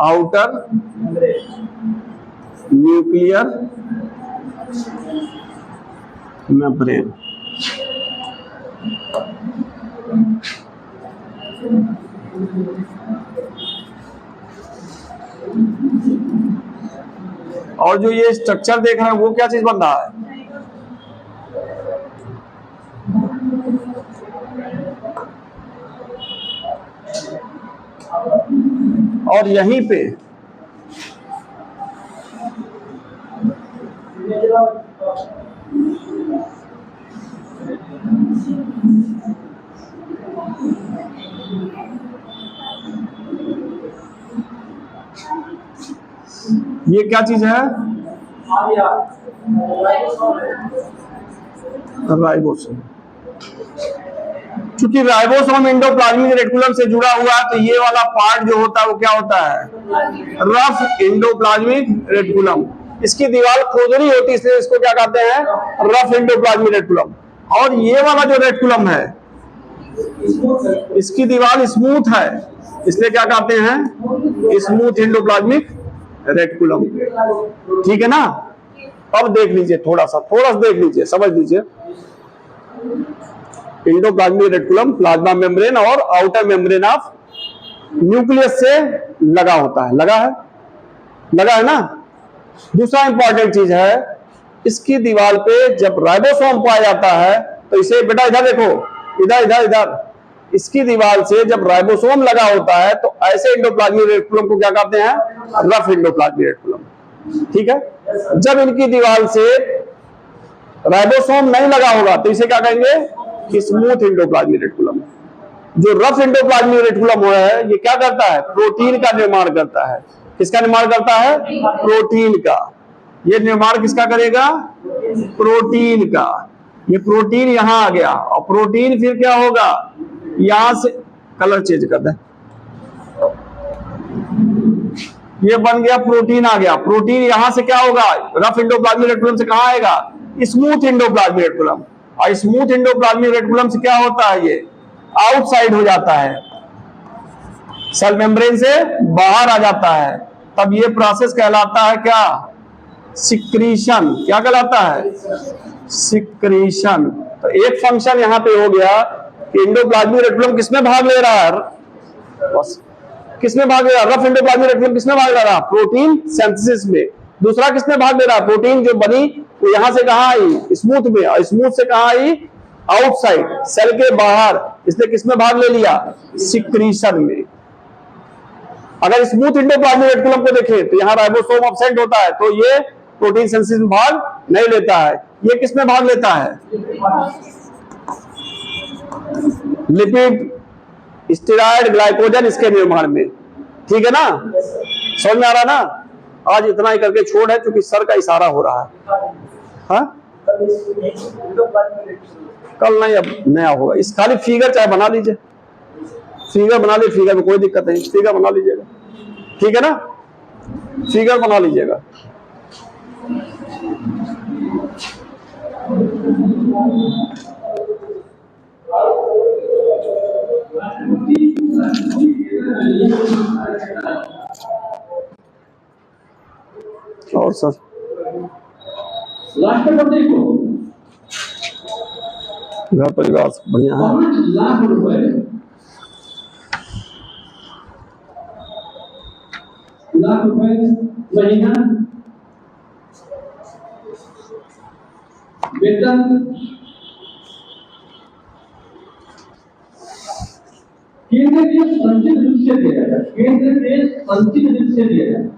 आउटर न्यूक्लियर मेम्ब्रेन, और जो ये स्ट्रक्चर देख रहे हैं वो क्या चीज बन रहा है, और यहीं पे ये क्या चीज है? राइबोसोम। चूंकि राइबोसोम एंडोप्लाज्मिक रेटिकुलम से जुड़ा हुआ है तो ये वाला पार्ट जो होता है वो क्या होता है? Rough endoplasmic reticulum. इसकी दीवार खोदनी होती है इसलिए इसको क्या कहते हैं? Rough endoplasmic reticulum. और ये वाला जो रेटिकुलम है इसकी दीवार स्मूथ है इसलिए क्या कहते हैं? Smooth endoplasmic reticulum. ठीक है ना? अब देख लीजिए, थोड़ा सा देख लीजिए, समझ लीजिए। एंडोप्लाज्मिक रेटिकुलम प्लाज्मा मेम्ब्रेन और आउटर मेम्ब्रेन ऑफ न्यूक्लियस से लगा होता है। लगा है ना? दूसरा इंपॉर्टेंट चीज है, इसकी दीवार पे जब राइबोसोम पाया जाता है तो इसे बेटा इधर देखो, इधर इसकी दीवार से जब राइबोसोम लगा होता है तो ऐसे एंडोप्लाज्मिक रेटिकुलम को क्या कहते हैं? Rough endoplasmic reticulum. ठीक है। जब इनकी दीवार से राइबोसोम नहीं लगा होगा तो इसे क्या कहेंगे? Smooth endoplasmic reticulum. जो रफ एंडोप्लाज्मिक रेटिकुलम है ये क्या करता है? प्रोटीन का निर्माण करता है। किसका निर्माण करता है? प्रोटीन का। ये निर्माण किसका करेगा? प्रोटीन का। ये प्रोटीन यहां आ गया और प्रोटीन फिर क्या होगा? यहां से कलर चेंज कर दे, ये बन गया प्रोटीन आ गया। प्रोटीन यहां से क्या होगा? रफ एंडोप्लाज्मिक रेटिकुलम से कहां आएगा? Smooth endoplasmic reticulum. और स्मूथ एंडोप्लाज्मिक रेटिकुलम से क्या होता है? ये आउटसाइड हो जाता है, सेल मेम्ब्रेन से बाहर आ जाता है। तब ये प्रोसेस कहलाता है क्या? सिक्रीशन। क्या कहलाता है? सिक्रीशन। तो एक फंक्शन यहां पे हो गया कि एंडोप्लाज्मिक रेटिकुलम किसमें भाग ले रहा है? बस किसमें भाग ले रहा है? रफ एंडोप्लाज्मिक रेटिकुलम किसमें भाग ले रहा है? प्रोटीन सिंथेसिस में। दूसरा किसमें भाग ले रहा है? प्रोटीन जो बनी वो यहां से कहां आई? स्मूथ में। और स्मूथ से कहां आई? आउटसाइड, सेल के बाहर। इसने किसमें भाग ले लिया? सिक्रीशन में। अगर स्मूथ एंडोप्लाज्मिक रेटिकुलम को देखें तो यहां राइबोसोम एब्सेंट होता है तो ये प्रोटीन सिंथेसिस में भाग नहीं लेता है। ये किसमें भाग लेता है? लिपिड, स्टेरॉइड, ग्लाइकोजन इसके निर्माण में। ठीक है ना? समझ में आ रहा ना? आज इतना ही करके छोड़ है क्योंकि सर का इशारा हो रहा है। हाँ? कल नहीं, अब नया होगा। इस खाली फिगर चाहे बना लीजिए, फिगर बना लीजिए, फिगर में कोई दिक्कत नहीं, फिगर बना लीजिएगा। ठीक है ना? फिगर बना लीजिएगा। और सर लास्ट नंबर देखो, घर परिवार बढ़िया है? 5 लाख रुपए महीना वेतन, केंद्र के संचित रूप से दिया जाता है। केंद्र के संचित रूप से दिया जाता है।